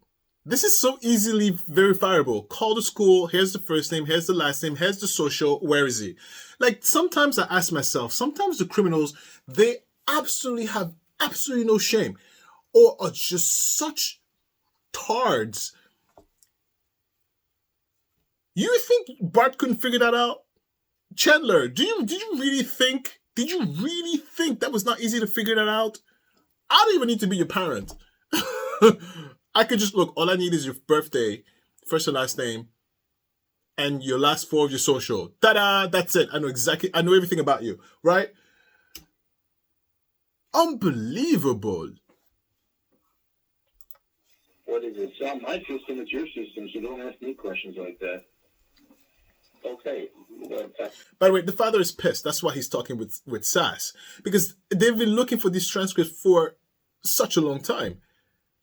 This is so easily verifiable. Call the school, here's the first name, here's the last name, here's the social, where is he? Like, sometimes I ask myself, sometimes the criminals, they absolutely have absolutely no shame or are just such tards. You think Bart couldn't figure that out? Chandler, did you really think that was not easy to figure that out? I don't even need to be your parent. I could just look, all I need is your birthday, first and last name, and your last four of your social. Ta-da! That's it. I know everything about you, right? Unbelievable. What is it? It's not my system, it's your system, so don't ask me questions like that. Okay. By the way, the father is pissed. That's why he's talking with Sass. Because they've been looking for these transcripts for such a long time.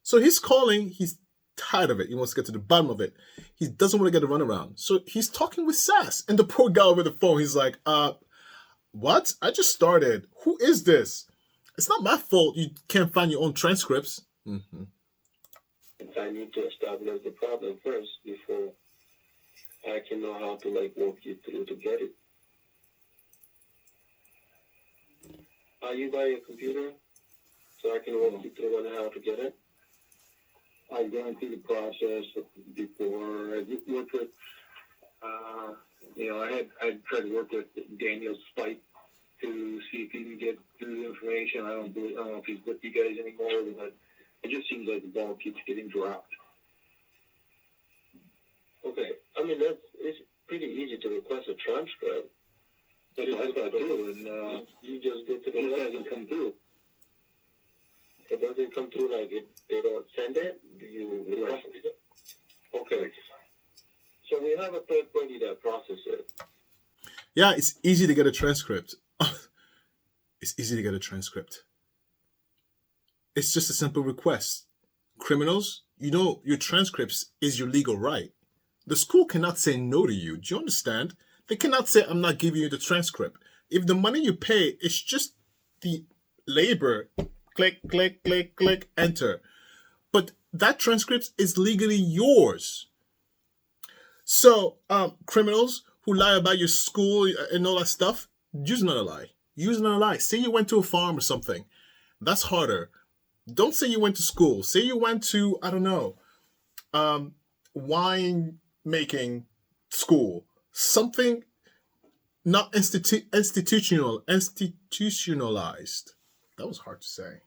So he's calling, he's tired of it. He wants to get to the bottom of it. He doesn't want to get a runaround. So he's talking with Sass. And the poor guy over the phone, he's like, what? I just started. Who is this? It's not my fault you can't find your own transcripts. Mm-hmm. I need to establish the problem first before I can know how to walk you through to get it. Are you by your computer? So I can walk you through on how to get it? I've gone through the process before. I worked with, I tried to work with Daniel Spike to see if he can get through the information. I don't know if he's with you guys anymore, but it just seems like the ball keeps getting dropped. Okay, I mean, it's pretty easy to request a transcript. That's what I thought too, and you just go to the it hasn't come through. It doesn't come through they don't send it? Do you request it? Okay. So we have a third party that processes it. Yeah, it's easy to get a transcript. It's easy to get a transcript. It's just a simple request. Criminals, your transcripts is your legal right. The school cannot say no to you. Do you understand? They cannot say, I'm not giving you the transcript. If the money you pay is just the labor, click, click, click, click, enter. But that transcript is legally yours. So, criminals who lie about your school and all that stuff, use another lie. Use another lie. Say you went to a farm or something. That's harder. Don't say you went to school. Say you went to, I don't know, wine making school. Something not institutionalized. That was hard to say.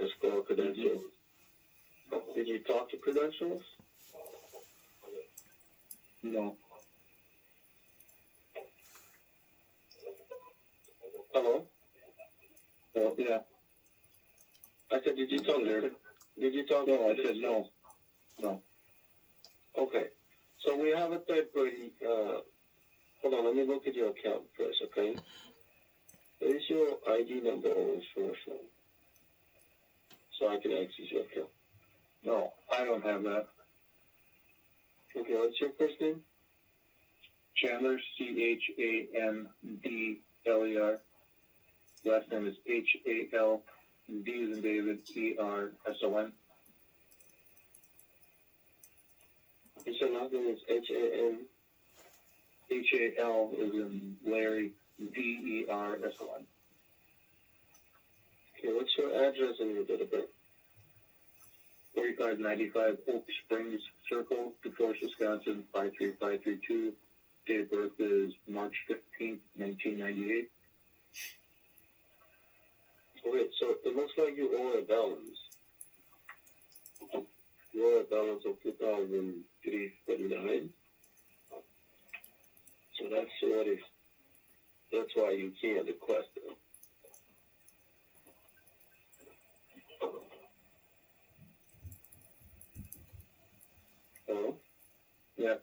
Let's go credentials. Did you talk to credentials? No. Hello? Oh, yeah. I said, did you talk there? Did you talk? No, I said no. No. Okay. So we have a third party. Hold on, let me look at your account first, okay? What is your ID number on this first one? So I can access your account. No, I don't have that. Okay, what's your first name? Chandler, Chandler. Last name is Hald, D as in David, Erson. You said last name is H-A-N. Hal is in Larry, Derson. Okay, what's your address and your date of birth? 4595 Oak Springs Circle, DeForest, Wisconsin, 53532. Date of birth is March 15th, 1998. Okay, so it looks like you owe a balance. You owe a balance of $2,349. So that's why you can't request it. Hello? Yeah.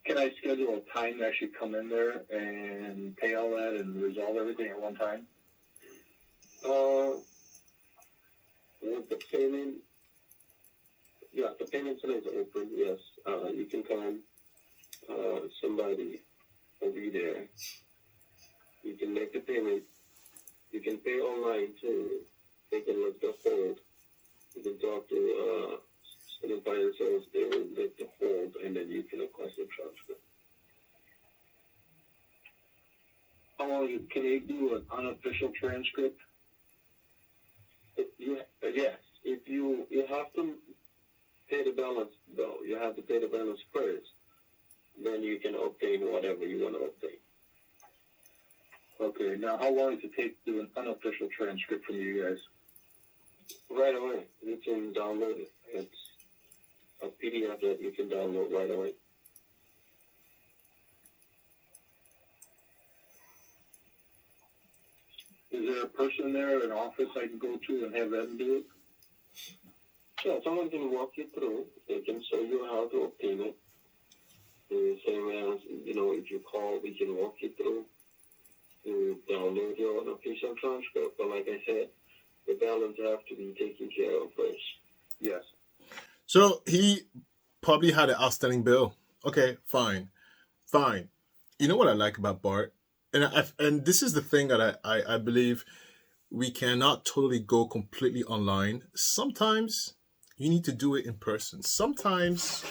Can I schedule a time to actually come in there and pay all that and resolve everything at one time? With the payment, yeah, the payment center is open, yes. You can come, somebody will be there. You can make the payment. You can pay online too. They can lift the hold. You can talk to, some financials, they will lift the hold, and then you can request a transfer. How long can they do an unofficial transcript? Yes, if you have to pay the balance, though. You have to pay the balance first. Then you can obtain whatever you want to obtain. Okay, now how long does it take to do an unofficial transcript from you guys? Right away. You can download it. It's a PDF that you can download right away. Is there a person there, an office I can go to and have them do it? Sure, someone can walk you through. They can show you how to obtain it. The same as, if you call, we can walk you through to download your unofficial transcript. But like I said, the balance have to be taken care of first. Yes. So he probably had an outstanding bill. Okay, fine. You know what I like about Bart? And this is the thing that I believe we cannot totally go completely online. Sometimes you need to do it in person. Sometimes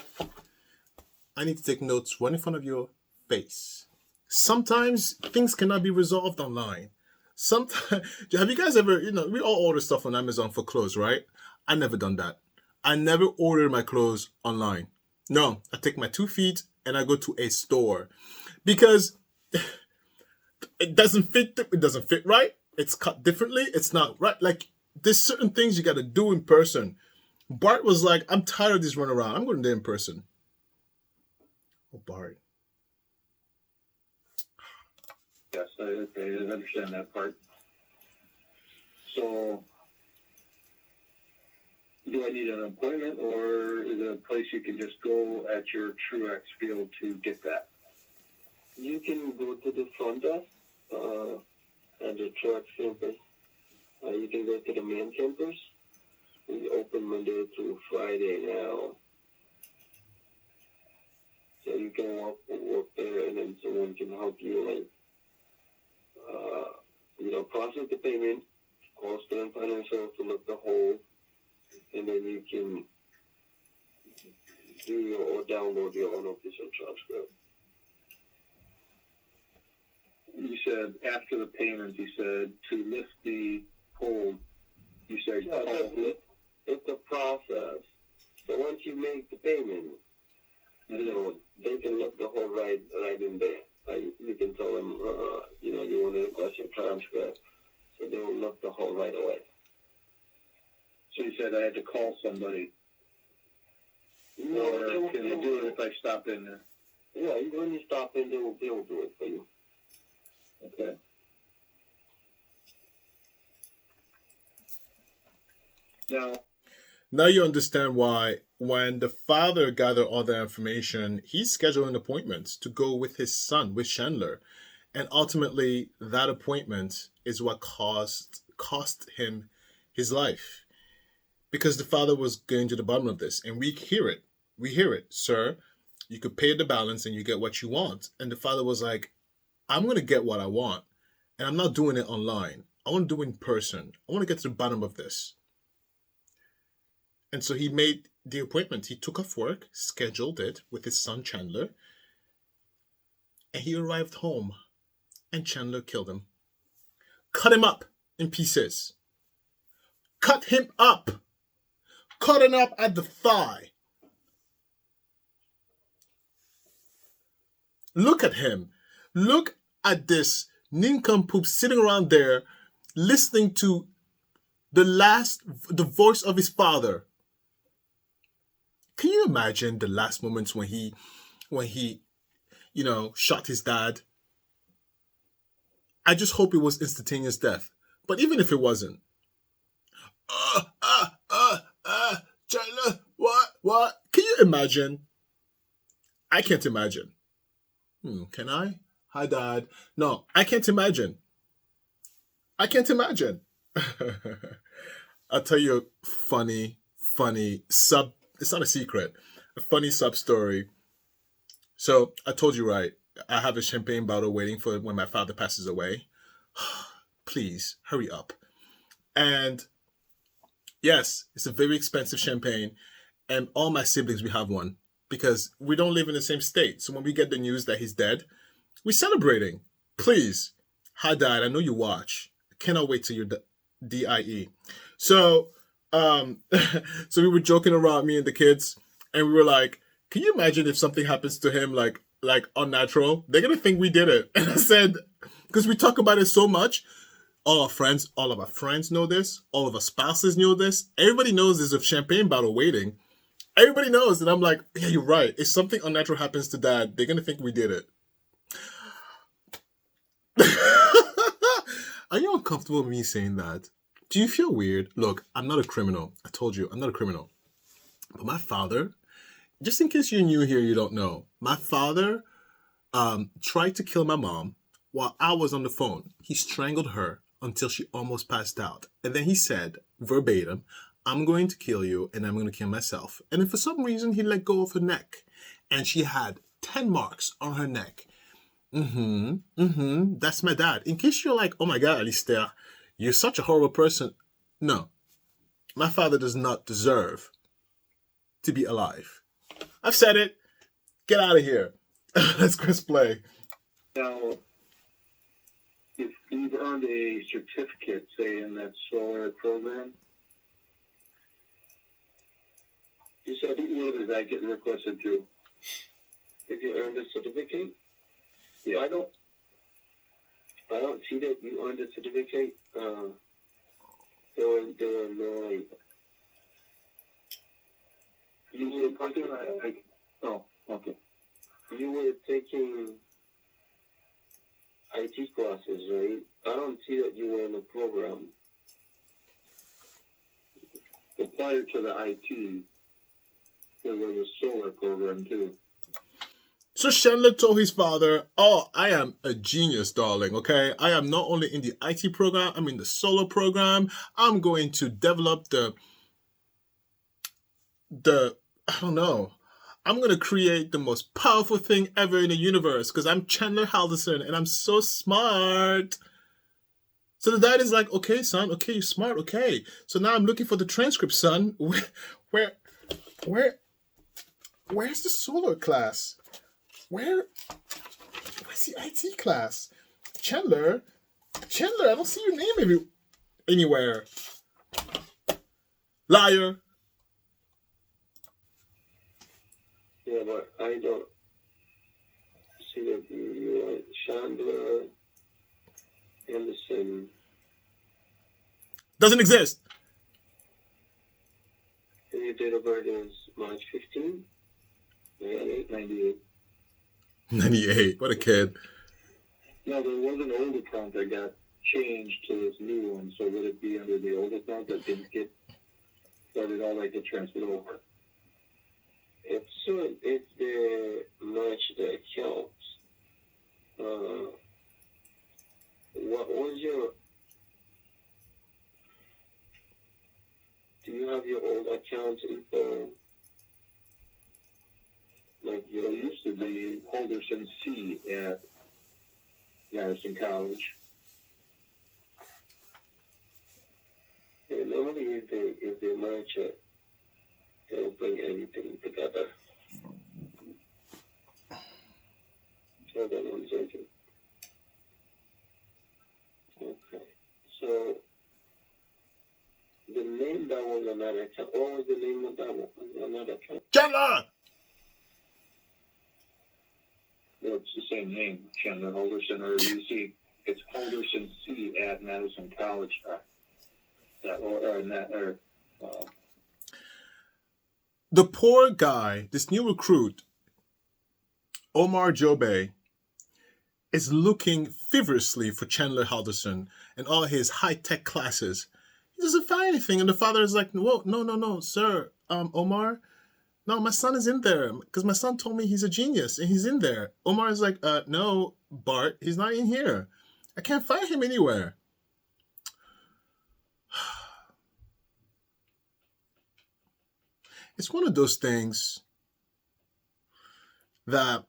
I need to take notes right in front of your face. Sometimes things cannot be resolved online. Sometimes, have you guys ever, we all order stuff on Amazon for clothes, right? I never done that. I never ordered my clothes online. No, I take my 2 feet and I go to a store because it doesn't fit. It doesn't fit right. It's cut differently. It's not right. Like, there's certain things you got to do in person. Bart was like, I'm tired of this run around. I'm going to do it in person. Oh, Bart. Yes, I understand that part. So, do I need an appointment, or is it a place you can just go at your Truex field to get that? You can go to the front desk at the Truex campus. You can go to the main campus. We open Monday through Friday now. So you can walk there, and then someone can help you, process the payment, call Stern Financial to look the hold, and then you can do or download your own official transcript. You said after the payment, you said to lift the hold, you said it's a process. So once you make the payment, they can look the hold right in there. You can tell them, you want to request your transcript, so they will look the hold right away. So you said I had to call somebody. No, or can they do it if I stop in there? Yeah, when you stop in, they will do it for you. Okay. Now, Now you understand why when the father gathered all the information, he scheduled an appointment to go with his son, with Chandler. And ultimately, that appointment is what cost him his life. Because the father was going to the bottom of this. And we hear it. We hear it. Sir, you could pay the balance and you get what you want. And the father was like, I'm going to get what I want. And I'm not doing it online. I want to do it in person. I want to get to the bottom of this. And so he made the appointment. He took off work, scheduled it with his son Chandler, and he arrived home, and Chandler killed him. Cut him up in pieces. Cut him up. Cut him up at the thigh. Look at him. Look at this nincompoop sitting around there listening to the voice of his father. Can you imagine the last moments when he, shot his dad? I just hope it was instantaneous death. But even if it wasn't, Chandler, what? Can you imagine? I can't imagine. Can I? Hi, Dad. No, I can't imagine. I can't imagine. I'll tell you a funny sub. It's not a secret. A funny sub story. So I told you, right? I have a champagne bottle waiting for when my father passes away. Please hurry up. And yes, it's a very expensive champagne. And all my siblings, we have one because we don't live in the same state. So when we get the news that he's dead, we're celebrating. Please. Hi, Dad. I know you watch. I cannot wait till you're DIE. So so we were joking around, me and the kids, and we were like, can you imagine if something happens to him like unnatural? They're gonna think we did it. And I said, because we talk about it so much, all of our friends know this, all of our spouses know this, everybody knows there's a champagne bottle waiting. Everybody knows. And I'm like, yeah, you're right. If something unnatural happens to Dad, they're gonna think we did it. Are you uncomfortable with me saying that? Do you feel weird? Look, I'm not a criminal. I told you, I'm not a criminal. But my father, just in case you're new here, you don't know, my father tried to kill my mom while I was on the phone. He strangled her until she almost passed out. And then he said, verbatim, I'm going to kill you and I'm going to kill myself. And then for some reason, he let go of her neck. And she had 10 marks on her neck. That's my dad. In case you're like, oh my God, Alistair, you're such a horrible person. No, my father does not deserve to be alive. I've said it. Get out of here. Let's press play. now, if you've earned a certificate, say in that solar program, You said where did that get requested to? If you earned a certificate? yeah, I don't see that you earned a certificate. There were no, you were taking, oh, okay. you were taking IT classes, right? I don't see that you were in the program. But prior to the IT, there was a solar program too. So Chandler told his father, oh, I am a genius, darling, okay? I am not only in the IT program, I'm in the solar program. I'm going to develop I don't know. I'm going to create the most powerful thing ever in the universe because I'm Chandler Halderson and I'm so smart. So the dad is like, okay, son, okay, you're smart, okay. So now I'm looking for the transcript, son. Where's the solar class? Where's the IT class? Chandler, I don't see your name anywhere. Liar. Yeah, but I don't see that you are Chandler Anderson. Doesn't exist. And your date of birth is March 15? 98. 98. What a kid. No, there was an old account that got changed to this new one, so would it be under the old account that didn't get or did all that get transferred over? If so, if they match the accounts, what was your? Do you have your old account info? Like, it used to be Halderson C at Madison College. And normally, if they match it, they'll bring everything together. Hold on 1 second. Okay. So the name that was on that account. What was the name of that one on that account? Chandler! Well, it's the same name, Chandler Halderson, or you see, it's Halderson C at Madison College. The poor guy, this new recruit, Omar Jobe, is looking feverishly for Chandler Halderson and all his high-tech classes. He doesn't find anything, and the father is like, "Whoa, no, sir, Omar, no, my son is in there, because my son told me he's a genius, and he's in there." Omar is like, "No, Bart, he's not in here. I can't find him anywhere." It's one of those things that,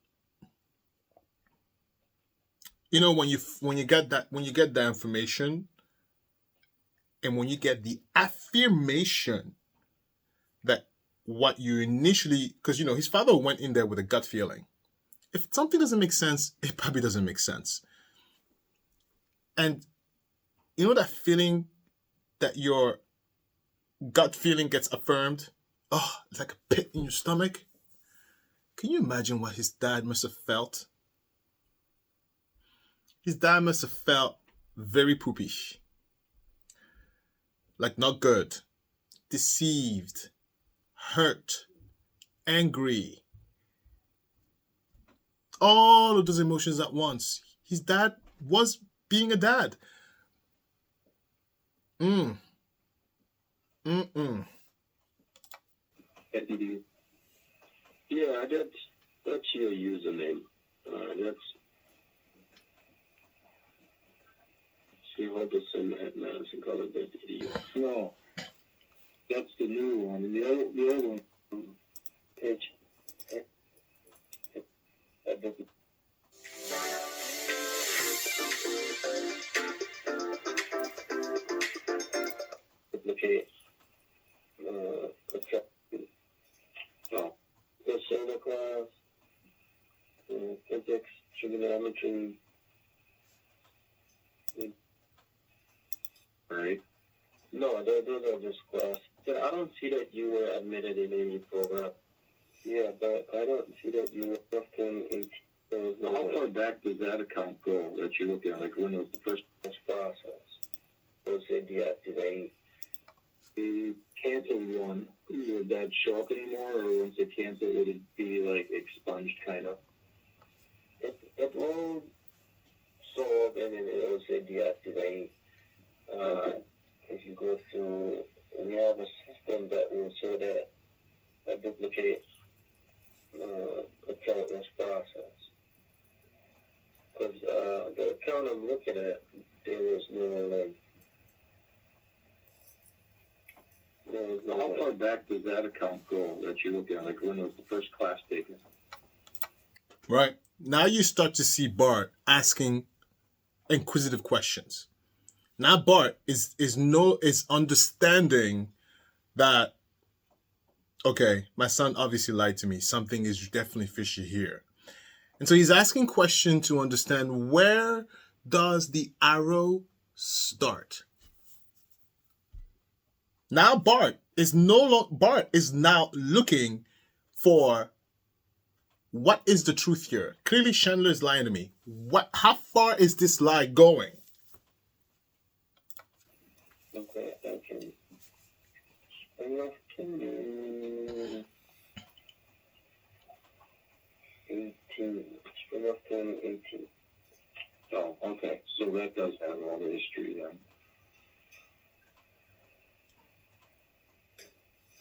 you know, when you get that information, and when you get the affirmation that what you initially, because, you know, his father went in there with a gut feeling. If something doesn't make sense, it probably doesn't make sense. And you know that feeling that your gut feeling gets affirmed? Oh, it's like a pit in your stomach. Can you imagine what his dad must have felt? His dad must have felt very poopy. Like, not good. Deceived. Hurt. Angry. All of those emotions at once. His dad was being a dad. Yeah, that's your username. That's Halderson at Madison College. No, that's the new one. The other one, Page. Duplicate. oh, The solar class, physics, trigonometry. right? No, those are just class. So I don't see that you were admitted in any program. Yeah, but I don't see that you were often in. How far back does that account go that you look at? Like, when was the first process? Those say deactivate. the canceled one? Would that show up anymore, or once it canceled, would it be like expunged, kind of? It will show up and then it will say deactivate. If you go through, we have a system that will show that a duplicate account was processed. Because the account I'm looking at, there was no How far back does that account go that you look at? Like, when was the first class taken? Right. Now you start to see Bart asking inquisitive questions. Now Bart is understanding that, okay, my son obviously lied to me. Something is definitely fishy here. And so he's asking questions to understand, where does the arrow start? Now Bart is now looking for, what is the truth here? Clearly Chandler is lying to me. How far is this lie going? Okay, I can. Spring of 2018. Oh, okay. So that does have all the history then.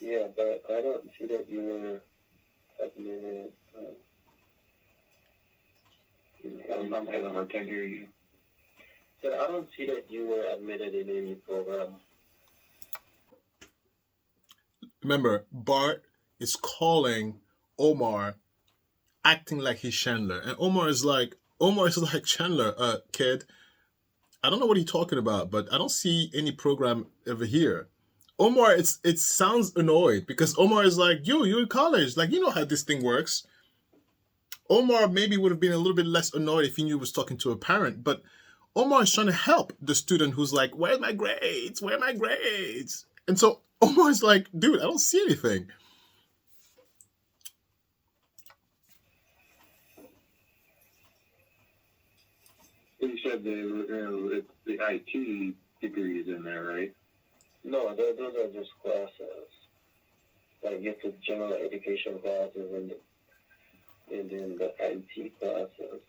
Yeah, but I don't see that you were admitted. I'm having a hard time hearing you. So I don't see that you were admitted in any program. Remember, Bart is calling Omar acting like he's Chandler. And Omar is like, Chandler, kid, I don't know what you're talking about, but I don't see any program over here. Omar, it sounds annoyed because Omar is like, you're in college. Like, you know how this thing works. Omar maybe would have been a little bit less annoyed if he knew he was talking to a parent, but Omar is trying to help the student who's like, where's my grades? Where are my grades? And so Omar is like, dude, I don't see anything. You said the IT degree is in there, right? No, those are just classes. Like you took general education classes and then the IT classes.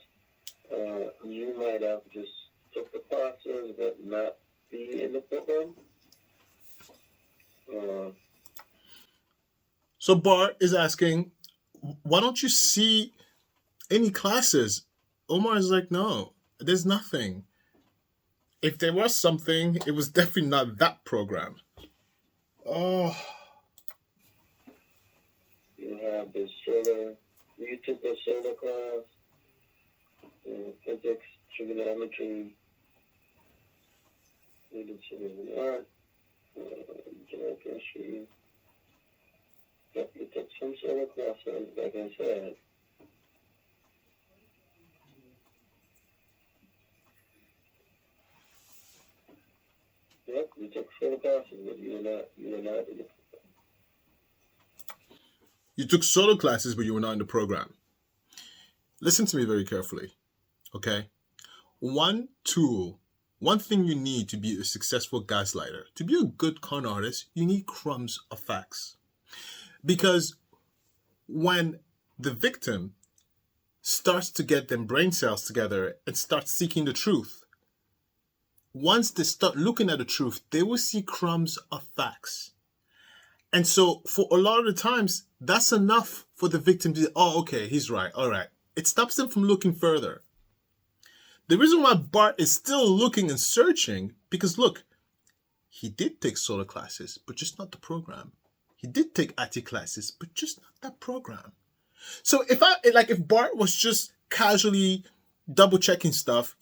You might have just took the classes but not be in the program. So Bart is asking, why don't you see any classes? Omar is like, no, there's nothing. If there was something, it was definitely not that program. Oh. You have the solar, you took the solar class, physics, trigonometry, you did some art, geometry. Yep, you took some solar classes, like I said. Yep, you took solar classes, but you were not in it. You took solo classes, but you were not in the program. Listen to me very carefully, okay? One thing you need to be a successful gaslighter, to be a good con artist, you need crumbs of facts. Because when the victim starts to get them brain cells together and start seeking the truth, once they start looking at the truth, they will see crumbs of facts. And so for a lot of the times, that's enough for the victim to say, oh, okay, he's right. All right. It stops them from looking further. The reason why Bart is still looking and searching, because look, he did take solo classes, but just not the program. He did take IT classes, but just not that program. So if Bart was just casually double checking stuff,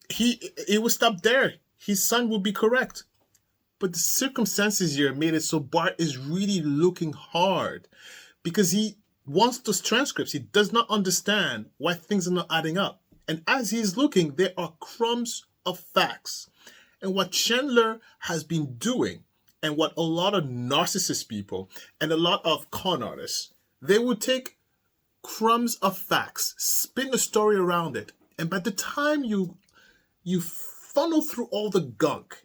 he would stop there. His son would be correct. But the circumstances here made it so Bart is really looking hard because he wants those transcripts. He does not understand why things are not adding up. And as he's looking, there are crumbs of facts. And what Chandler has been doing, and what a lot of narcissist people and a lot of con artists, they would take crumbs of facts, spin a story around it. And by the time you funnel through all the gunk,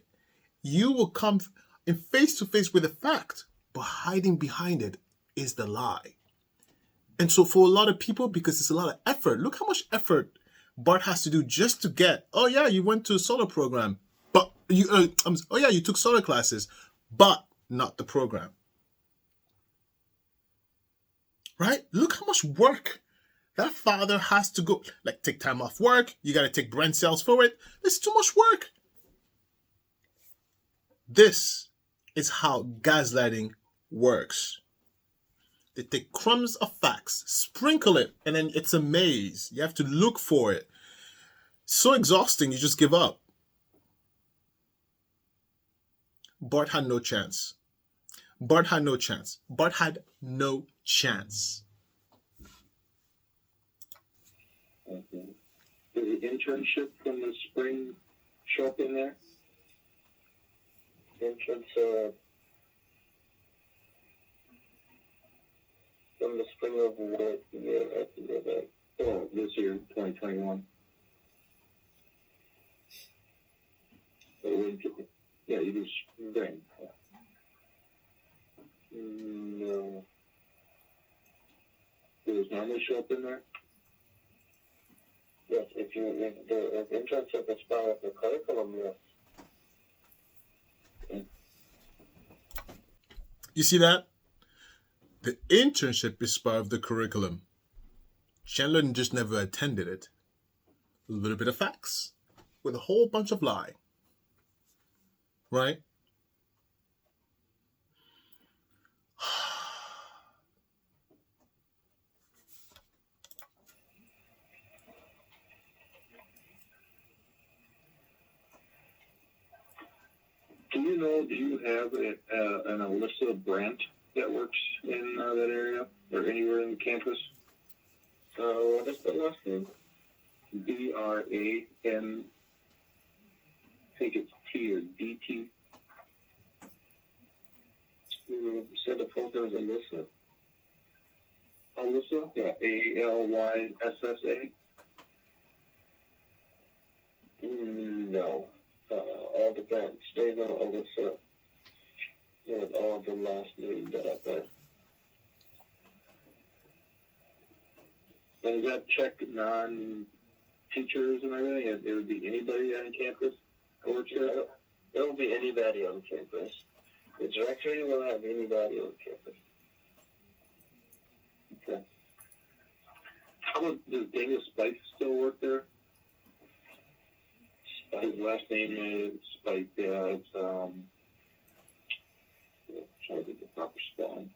you will come in face to face with a fact, but hiding behind it is the lie. And so for a lot of people, because it's a lot of effort, look how much effort Bart has to do just to get, oh yeah, you went to a solo program, but you took solo classes, but not the program. Right? Look how much work that father has to go, like take time off work, you got to take brain cells for it. It's too much work. This is how gaslighting works. They take crumbs of facts, sprinkle it, and then it's a maze. You have to look for it. So exhausting, you just give up. Bart had no chance. Bart had no chance. Bart had no chance. Okay. Did the internship from the spring show up in there? Entrance from the spring of what year after that? Oh, this year, 2021. Yeah, you do spring. No. Does normally show up in there? Yes, if the internship is part of the curriculum, yes. You see that? The internship is part of the curriculum. Chandler just never attended it. A little bit of facts with a whole bunch of lie. Right? Do you have an Alyssa Brandt that works in that area or anywhere in the campus? What is the last name? B-R-A-N, I think it's T or D-T. You said the full name is Alyssa. Alyssa? Yeah, A-L-Y-S-S-A. No. All the banks, they know Alyssa. With all the last name that I bet. And does that check non-teachers and everything? It would be anybody on campus that works there? It will be anybody on campus. The directory will have anybody on campus. Okay. How about, does Daniel Spice still work there? His last name is Spike. Yeah, it's trying to get the proper spelling.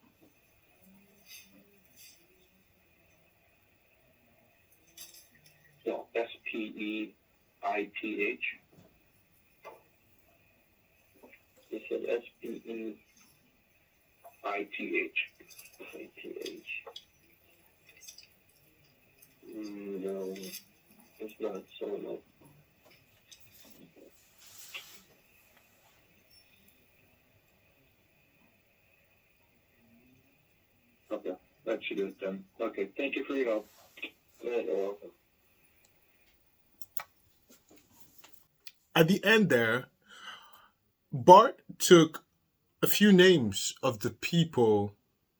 No, S-P-E-I-T-H. He said S-P-E-I-T-H. S-P-E-I-T-H. No, it's not so no. Okay, that should do it then. Okay, thank you for your help. You're welcome. At the end there, Bart took a few names of the people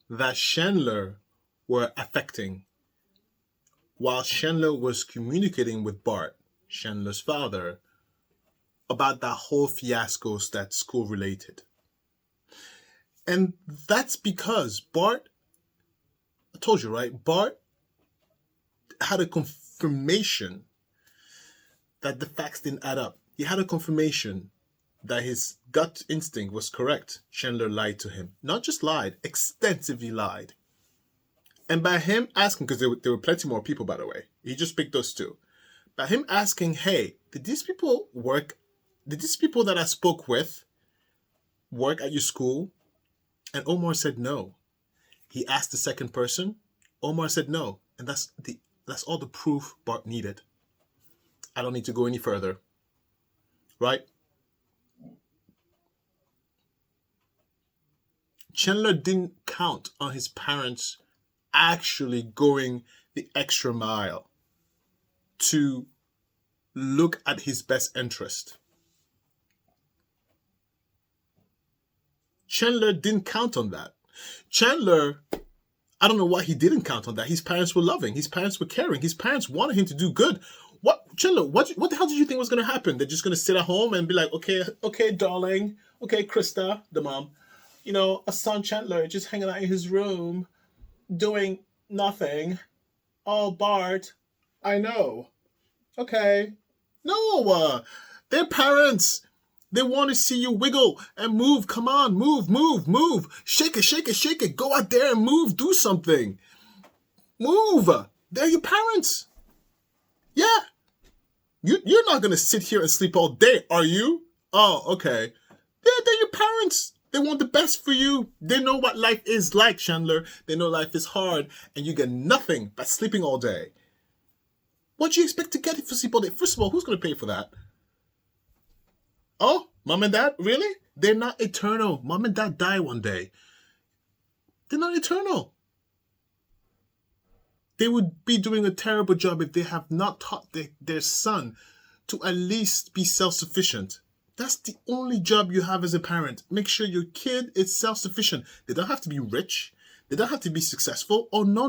that Chandler were affecting while Chandler was communicating with Bart, Chandler's father, about that whole fiascos that school related. And that's because Bart, I told you, right? Bart had a confirmation that the facts didn't add up. He had a confirmation that his gut instinct was correct. Chandler lied to him. Not just lied, extensively lied. And by him asking, because there were plenty more people, by the way. He just picked those two. By him asking, hey, did these people work? Did these people that I spoke with work at your school? And Omar said no. He asked the second person. Omar said no. And that's all the proof Bart needed. I don't need to go any further. Right? Chandler didn't count on his parents actually going the extra mile to look at his best interest. Chandler didn't count on that. Chandler, I don't know why he didn't count on that. His parents were loving. His parents were caring. His parents wanted him to do good. Chandler, what the hell did you think was going to happen? They're just going to sit at home and be like, okay, darling. Okay, Krista, the mom. You know, a son Chandler just hanging out in his room, doing nothing. Oh, Bart, I know. Okay. No, they're parents. They want to see you wiggle and move. Come on, move. Shake it. Go out there and move. Do something. Move. They're your parents. Yeah. You're not going to sit here and sleep all day, are you? Oh, okay. They're your parents. They want the best for you. They know what life is like, Chandler. They know life is hard, and you get nothing by sleeping all day. What do you expect to get for sleep all day? First of all, who's going to pay for that? Oh, mom and dad? Really? They're not eternal. Mom and dad die one day. They're not eternal. They would be doing a terrible job if they have not taught their son to at least be self-sufficient. That's the only job you have as a parent. Make sure your kid is self-sufficient. They don't have to be rich. They don't have to be successful. Oh, no.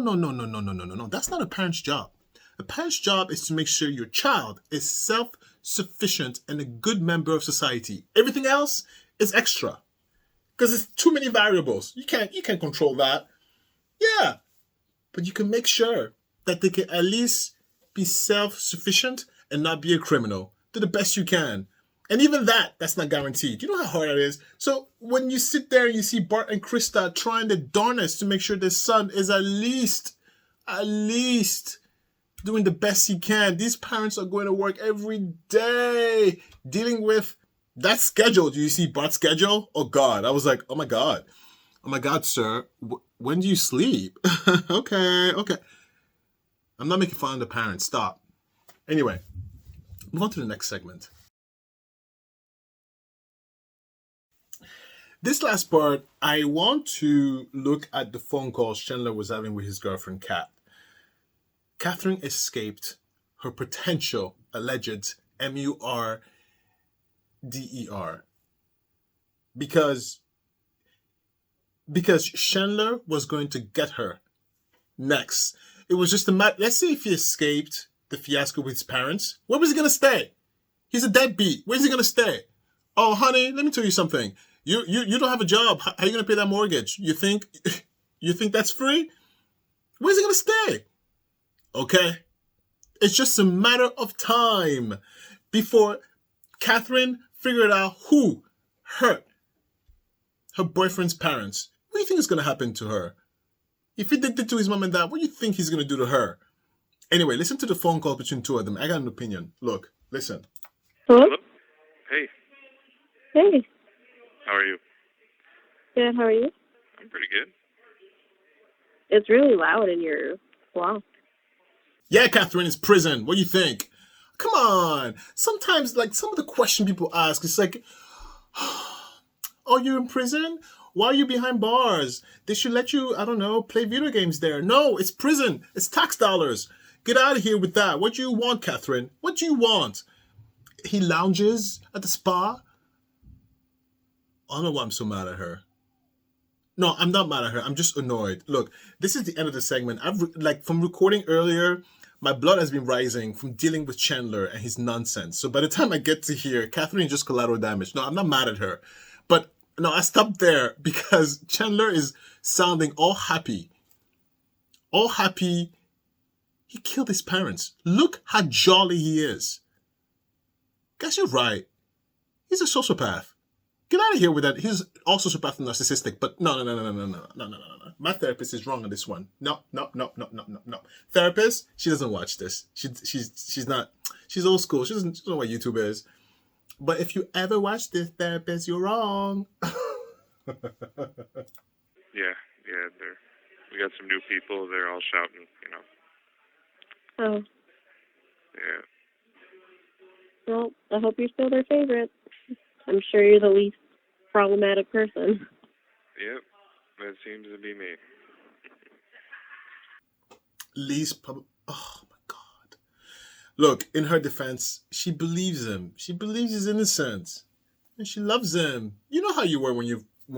That's not a parent's job. A parent's job is to make sure your child is self-sufficient and a good member of society. Everything else is extra. because it's too many variables. You can't control that. Yeah, but you can make sure that they can at least be self-sufficient and not be a criminal. Do the best you can. And even that's not guaranteed. You know how hard that is? So when you sit there and you see Bart and Krista trying their darnest to make sure their son is at least doing the best he can. These parents are going to work every day dealing with that schedule. Do you see Bart's schedule? Oh, God. I was like, oh, my God. Oh, my God, sir. When do you sleep? Okay. I'm not making fun of the parents. Stop. Anyway, move on to the next segment. This last part, I want to look at the phone calls Chandler was having with his girlfriend, Kat. Catherine escaped her potential alleged MURDER because Chandler was going to get her next. It was just a matter. Let's say if he escaped the fiasco with his parents, where was he going to stay? He's a deadbeat. Where's he going to stay? Oh, honey, let me tell you something. You don't have a job. How are you going to pay that mortgage? You think that's free? Where's he going to stay? Okay? It's just a matter of time before Catherine figured out who hurt her boyfriend's parents. What do you think is going to happen to her? If he did it to his mom and dad, what do you think he's going to do to her? Anyway, listen to the phone call between two of them. I got an opinion. Look, listen. Hello? Hey. Hey. How are you? Good, how are you? I'm pretty good. It's really loud in your block. Yeah, Catherine, it's prison. What do you think? Come on. Sometimes, like, some of the question people ask, it's like, oh, you're in prison? Why are you behind bars? They should let you, I don't know, play video games there. No, it's prison. It's tax dollars. Get out of here with that. What do you want, Catherine? What do you want? He lounges at the spa. I don't know why I'm so mad at her. No, I'm not mad at her. I'm just annoyed. Look, this is the end of the segment. From recording earlier, my blood has been rising from dealing with Chandler and his nonsense. So by the time I get to here, Catherine is just collateral damage. No, I'm not mad at her. But no, I stopped there because Chandler is sounding all happy. All happy. He killed his parents. Look how jolly he is. Guess you're right. He's a sociopath. Get out of here with that. He's also sociopath and narcissistic, but no. My therapist is wrong on this one. No. Therapist, she doesn't watch this. She's not. She's old school. She doesn't know what YouTube is. But if you ever watch this therapist, you're wrong. Yeah. We got some new people. They're all shouting, Oh. Yeah. Well, I hope you're still their favorite. I'm sure you're the least problematic person. Yep. That seems to be me. Oh my God. Look, in her defense, she believes him. She believes he's innocent. And she loves him. You know how you were when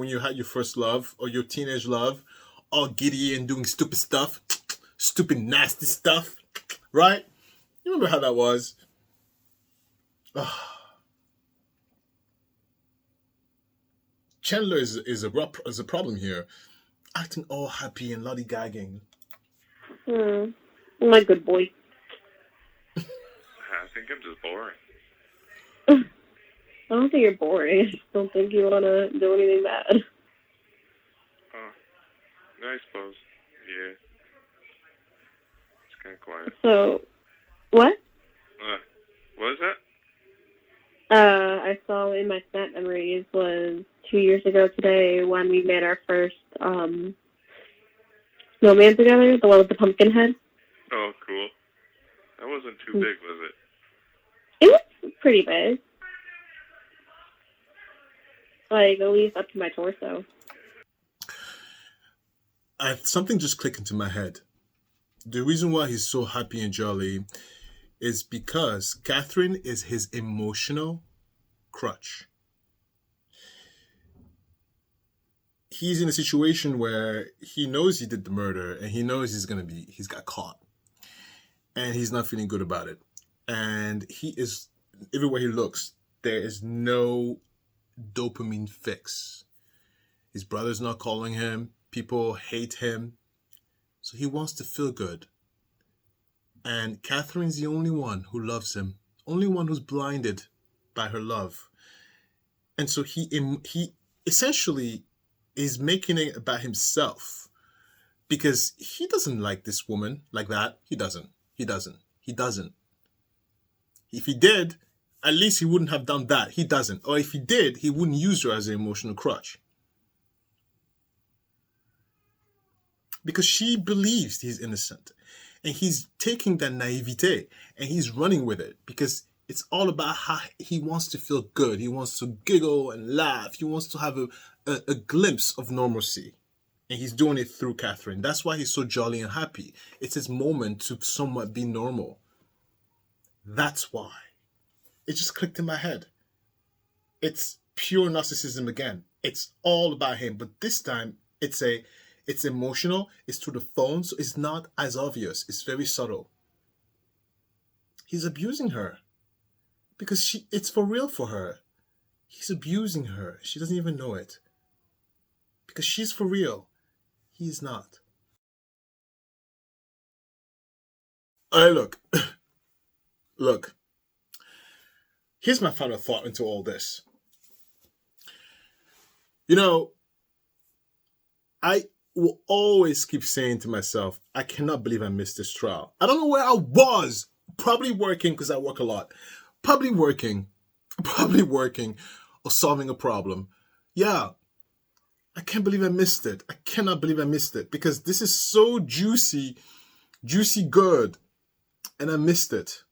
you had your first love or your teenage love, all giddy and doing stupid stuff, stupid nasty stuff, right? You remember how that was? Chandler is a problem here, acting all happy and lollygagging. My good boy. I think I'm just boring. I don't think you're boring. I just don't think you want to do anything bad. Oh, I suppose. Yeah. It's kind of quiet. So, what? What is that? I saw in my snap memories was 2 years ago today when we made our first snowman together, the one with the pumpkin head. Oh, cool. That wasn't too big, was it? It was pretty big. Like, at least up to my torso. Something just clicked into my head. The reason why he's so happy and jolly is because Catherine is his emotional crutch. He's in a situation where he knows he did the murder and he knows he's got caught. And he's not feeling good about it. And he is, everywhere he looks, there is no dopamine fix. His brother's not calling him. People hate him. So he wants to feel good. And Catherine's the only one who loves him. Only one who's blinded by her love. And so he essentially is making it about himself. Because he doesn't like this woman like that. He doesn't. If he did, at least he wouldn't have done that. He doesn't. Or if he did, he wouldn't use her as an emotional crutch. Because she believes he's innocent. And he's taking that naivete and he's running with it. Because it's all about how he wants to feel good. He wants to giggle and laugh. He wants to have a glimpse of normalcy. And he's doing it through Catherine. That's why he's so jolly and happy. It's his moment to somewhat be normal. That's why. It just clicked in my head. It's pure narcissism again. It's all about him. But this time, it's emotional. It's through the phone. So it's not as obvious. It's very subtle. He's abusing her. Because it's for real for her. He's abusing her. She doesn't even know it. Because she's for real. He's not. Hey, look. Look. Here's my final thought into all this. You know, I will always keep saying to myself, I cannot believe I missed this trial. I don't know where I was. Probably working, because I work a lot. Probably working or solving a problem. Yeah. I can't believe I missed it. I cannot believe I missed it because this is so juicy good. And I missed it.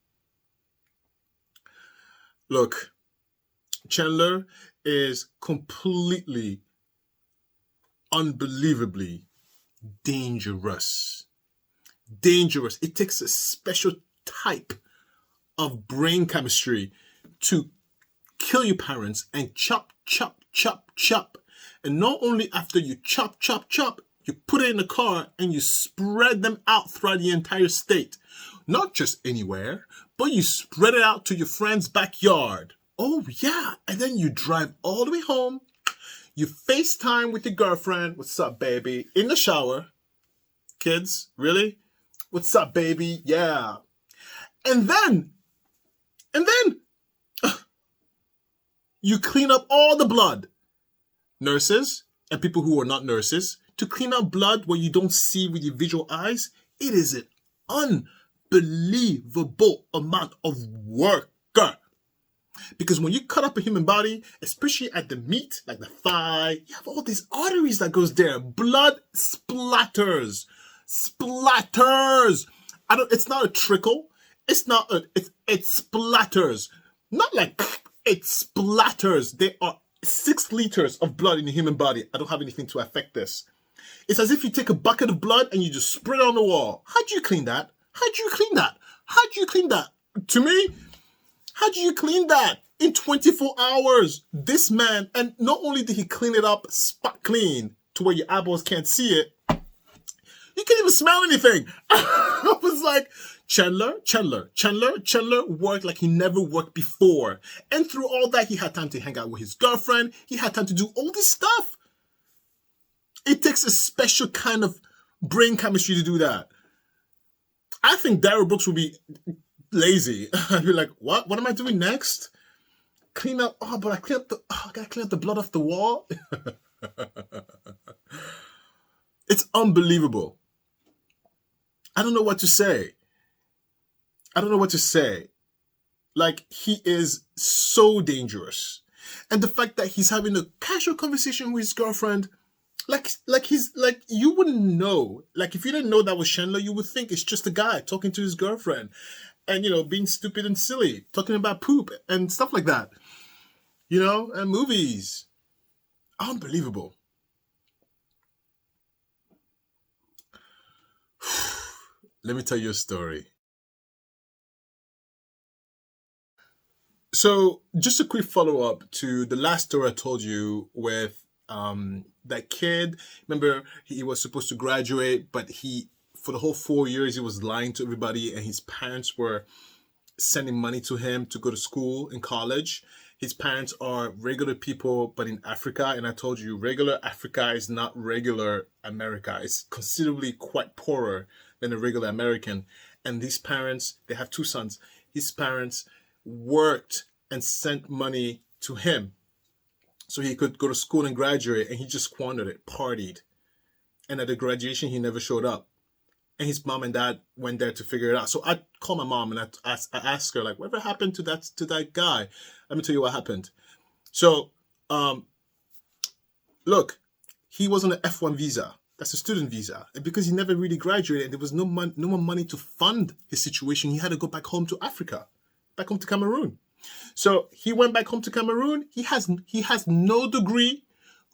Look, Chandler is completely, unbelievably dangerous. Dangerous. It takes a special type of brain chemistry to kill your parents and chop. And not only after you chop, you put it in a car and you spread them out throughout the entire state. Not just anywhere, but you spread it out to your friend's backyard. Oh, yeah. And then you drive all the way home. You FaceTime with your girlfriend. What's up, baby? In the shower. Kids, really? What's up, baby? Yeah. And then, you clean up all the blood. Nurses and people who are not nurses, to clean up blood where you don't see with your visual eyes, it is an unbelievable amount of work. Because when you cut up a human body, especially at the meat, like the thigh, you have all these arteries that goes there. Blood splatters. It's not a trickle. It splatters. Not like it splatters. There are 6 liters of blood in the human body. I don't have anything to affect this. It's as if you take a bucket of blood and you just spread it on the wall. How do you clean that? To me, how do you clean that? In 24 hours, this man, and not only did he clean it up spot clean to where your eyeballs can't see it, you can't even smell anything. I was like, Chandler worked like he never worked before. And through all that, he had time to hang out with his girlfriend. He had time to do all this stuff. It takes a special kind of brain chemistry to do that. I think Daryl Brooks would be lazy. I'd be like, what? What am I doing next? Clean up. I gotta clean up the blood off the wall. It's unbelievable. I don't know what to say. Like, he is so dangerous. And the fact that he's having a casual conversation with his girlfriend, like you wouldn't know. Like, if you didn't know that was Chandler, you would think it's just a guy talking to his girlfriend and, being stupid and silly, talking about poop and stuff like that, and movies. Unbelievable. Let me tell you a story. So, just a quick follow-up to the last story I told you with that kid. Remember, he was supposed to graduate, but for the whole 4 years, he was lying to everybody, and his parents were sending money to him to go to school in college. His parents are regular people, but in Africa. And I told you, regular Africa is not regular America. It's considerably quite poorer than a regular American. And these parents, they have 2 sons. His parents worked and sent money to him so he could go to school and graduate, and he just squandered it, partied. And at the graduation, he never showed up. And his mom and dad went there to figure it out. So I called my mom and I asked her, like, whatever happened to that guy? Let me tell you what happened. So, look, he was on an F1 visa. That's a student visa. And because he never really graduated, and there was no more money to fund his situation, he had to go back home to Africa, back home to Cameroon. So he went back home to Cameroon. He has no degree.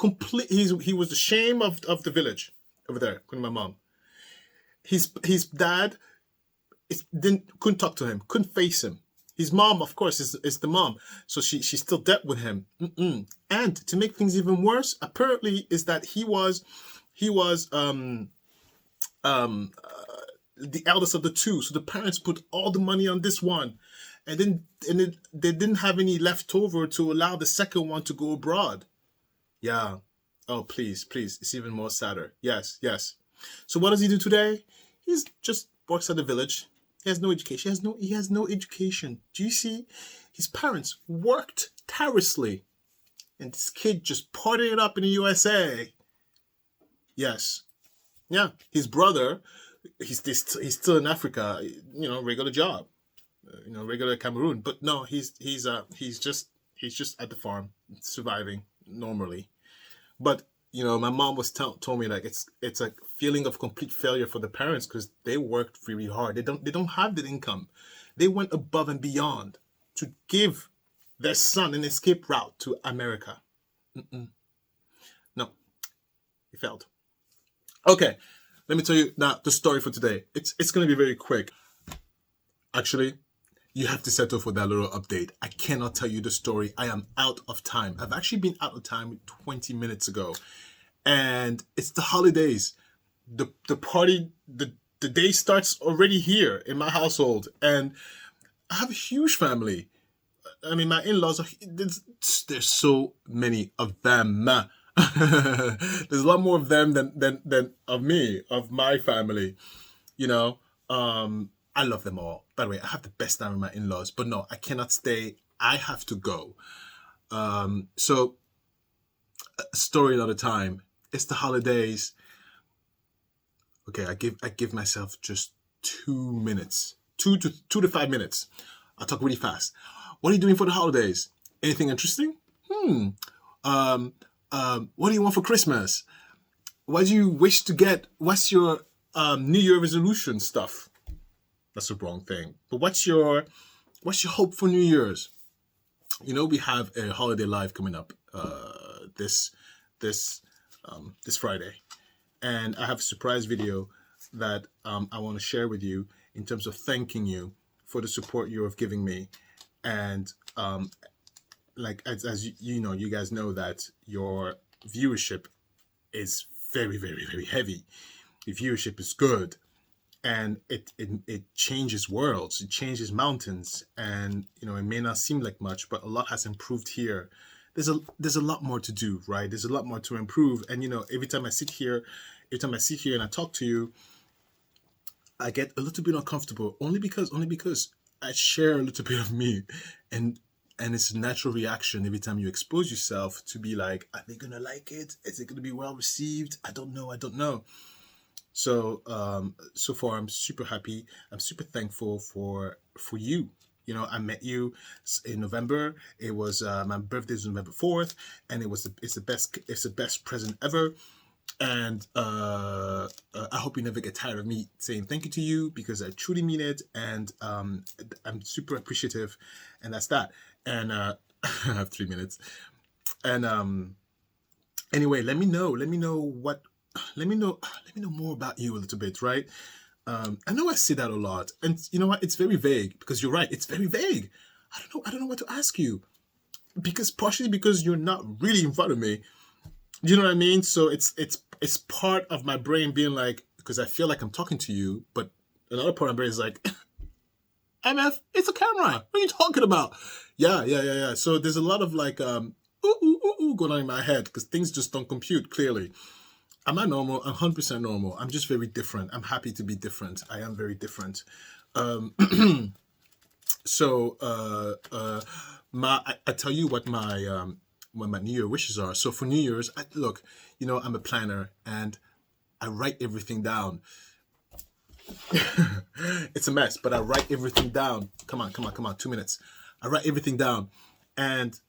He was the shame of the village over there, according to my mom. His dad couldn't talk to him, couldn't face him. His mom, of course, is the mom, so she still dealt with him. And to make things even worse, apparently, is that he was the eldest of the 2. So the parents put all the money on this one, and then they didn't have any left over to allow the second one to go abroad. Yeah. Oh, please, it's even more sadder. Yes. So what does he do today? He's just works at the village. He has no education. He has no education. Do you see? His parents worked tirelessly, and this kid just partied it up in the USA. Yes. Yeah. His brother, he's still in Africa. Regular job. Regular Cameroon. But no, he's just at the farm, surviving normally. But my mom was told me, like, it's a feeling of complete failure for the parents because they worked really hard. They don't have the income. They went above and beyond to give their son an escape route to America. No, he failed. Okay, let me tell you now the story for today. It's going to be very quick. Actually, you have to settle for that little update. I cannot tell you the story. I am out of time. I've actually been out of time 20 minutes ago. And it's the holidays. The party, the day starts already here in my household. And I have a huge family. I mean, my in-laws, there's so many of them. There's a lot more of them than of me, of my family. I love them all. By the way, I have the best time with my in-laws. But no, I cannot stay. I have to go. So, a story another time. It's the holidays. Okay, I give myself just 2 minutes. 2 to 5 minutes. I'll talk really fast. What are you doing for the holidays? Anything interesting? What do you want for Christmas? What do you wish to get? What's your New Year resolution stuff? That's the wrong thing. But what's your hope for New Year's? We have a holiday live coming up this Friday, and I have a surprise video that I want to share with you in terms of thanking you for the support you have given me, and as you guys know that your viewership is very, very, very heavy. Your viewership is good. And it changes worlds, it changes mountains, and it may not seem like much, but a lot has improved here. There's a lot more to do, right? There's a lot more to improve, and every time I sit here and I talk to you, I get a little bit uncomfortable, only because I share a little bit of me, and it's a natural reaction every time you expose yourself to be like, are they gonna like it? Is it gonna be well received? I don't know. So, so far, I'm super happy. I'm super thankful for you. I met you in November. It was my birthday is November 4th, and it's the best present ever. And I hope you never get tired of me saying thank you to you, because I truly mean it, and I'm super appreciative. And that's that. And I have 3 minutes. And anyway, let me know more about you a little bit, right? I know I say that a lot, and you know what? It's very vague, because you're right. It's very vague. I don't know what to ask you, partially because you're not really in front of me. You know what I mean? So it's part of my brain being like, because I feel like I'm talking to you, but another part of my brain is like, MF, it's a camera. What are you talking about? Yeah. So there's a lot of like going on in my head because things just don't compute clearly. Am I normal? I'm 100% normal. I'm just very different. I'm happy to be different. I am very different. So I tell you what my New Year wishes are. So for New Year's, look, I'm a planner and I write everything down. It's a mess, but I write everything down. Come on, 2 minutes. I write everything down, and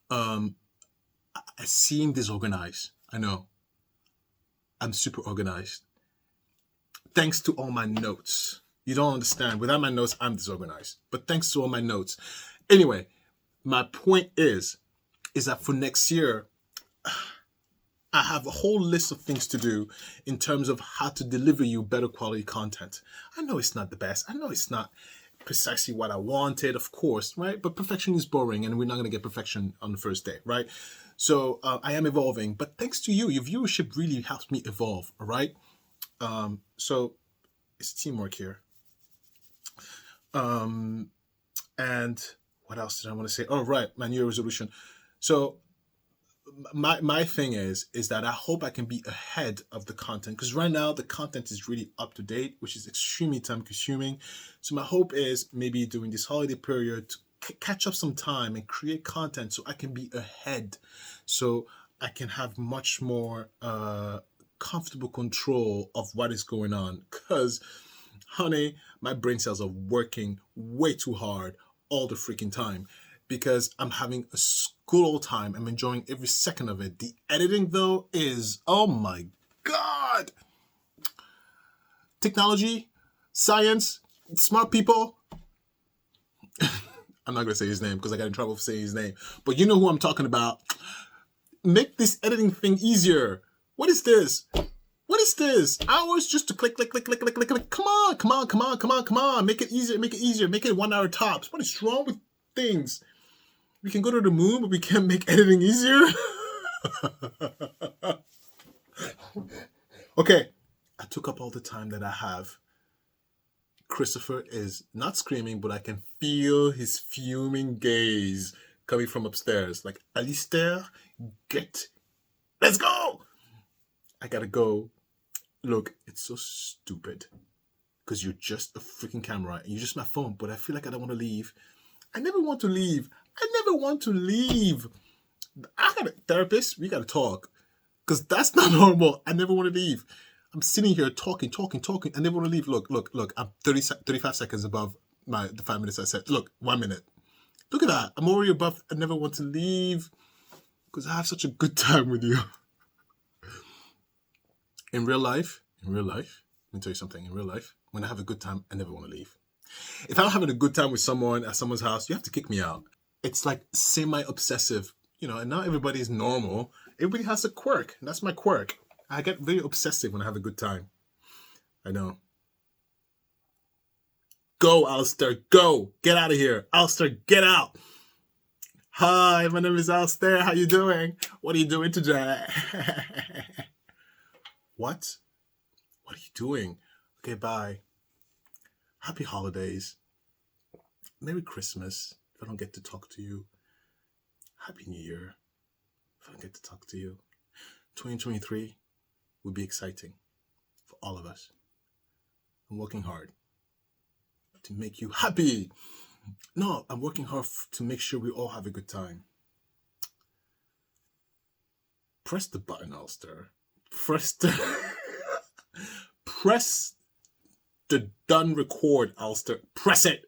I seem disorganized. I know. I'm super organized. Thanks to all my notes. You don't understand. Without my notes, I'm disorganized. But thanks to all my notes. Anyway, my point is that for next year, I have a whole list of things to do in terms of how to deliver you better quality content. I know it's not the best. I know it's not precisely what I wanted, of course, right? But perfection is boring and we're not going to get perfection on the first day, right? So I am evolving, but thanks to you, your viewership really helps me evolve, all right? So it's teamwork here. And what else did I want to say? Oh, right, my New Year resolution. So my thing is that I hope I can be ahead of the content, because right now the content is really up to date, which is extremely time consuming. So my hope is maybe during this holiday period to catch up some time and create content so I can be ahead, so I can have much more comfortable control of what is going on. Because honey, my brain cells are working way too hard all the freaking time, because I'm having a good old time. I'm enjoying every second of it. The editing, though, is, oh my God. Technology, science, smart people. I'm not going to say his name because I got in trouble for saying his name. But you know who I'm talking about. Make this editing thing easier. What is this? What is this? Hours just to click. Come on. Make it easier. Make it 1 hour tops. What is wrong with things? We can go to the moon, but we can't make editing easier. Okay, I took up all the time that I have. Christopher is not screaming, but I can feel his fuming gaze coming from upstairs. Like, Alistair, let's go. I gotta go. Look, it's so stupid because you're just a freaking camera and you're just my phone, but I feel like I don't want to leave. I never want to leave. I got a therapist. We got to talk because that's not normal. I never want to leave. I'm sitting here talking. I never want to leave. Look. I'm 35 seconds above the 5 minutes I said. Look, 1 minute. Look at that. I'm already above. I never want to leave because I have such a good time with you. In real life, let me tell you something. In real life, when I have a good time, I never want to leave. If I'm having a good time with someone at someone's house, you have to kick me out. It's like semi-obsessive, and not everybody is normal. Everybody has a quirk, and that's my quirk. I get very obsessive when I have a good time. I know. Go, Alistair, go. Get out of here. Alistair, get out. Hi, my name is Alistair. How you doing? What are you doing today? What? What are you doing? Okay, bye. Happy holidays. Merry Christmas, if I don't get to talk to you. Happy New Year, if I don't get to talk to you. 2023 will be exciting for all of us. I'm working hard to make you happy. No, I'm working hard to make sure we all have a good time. Press the button, Alistair. Press the done record, Alistair. Press it.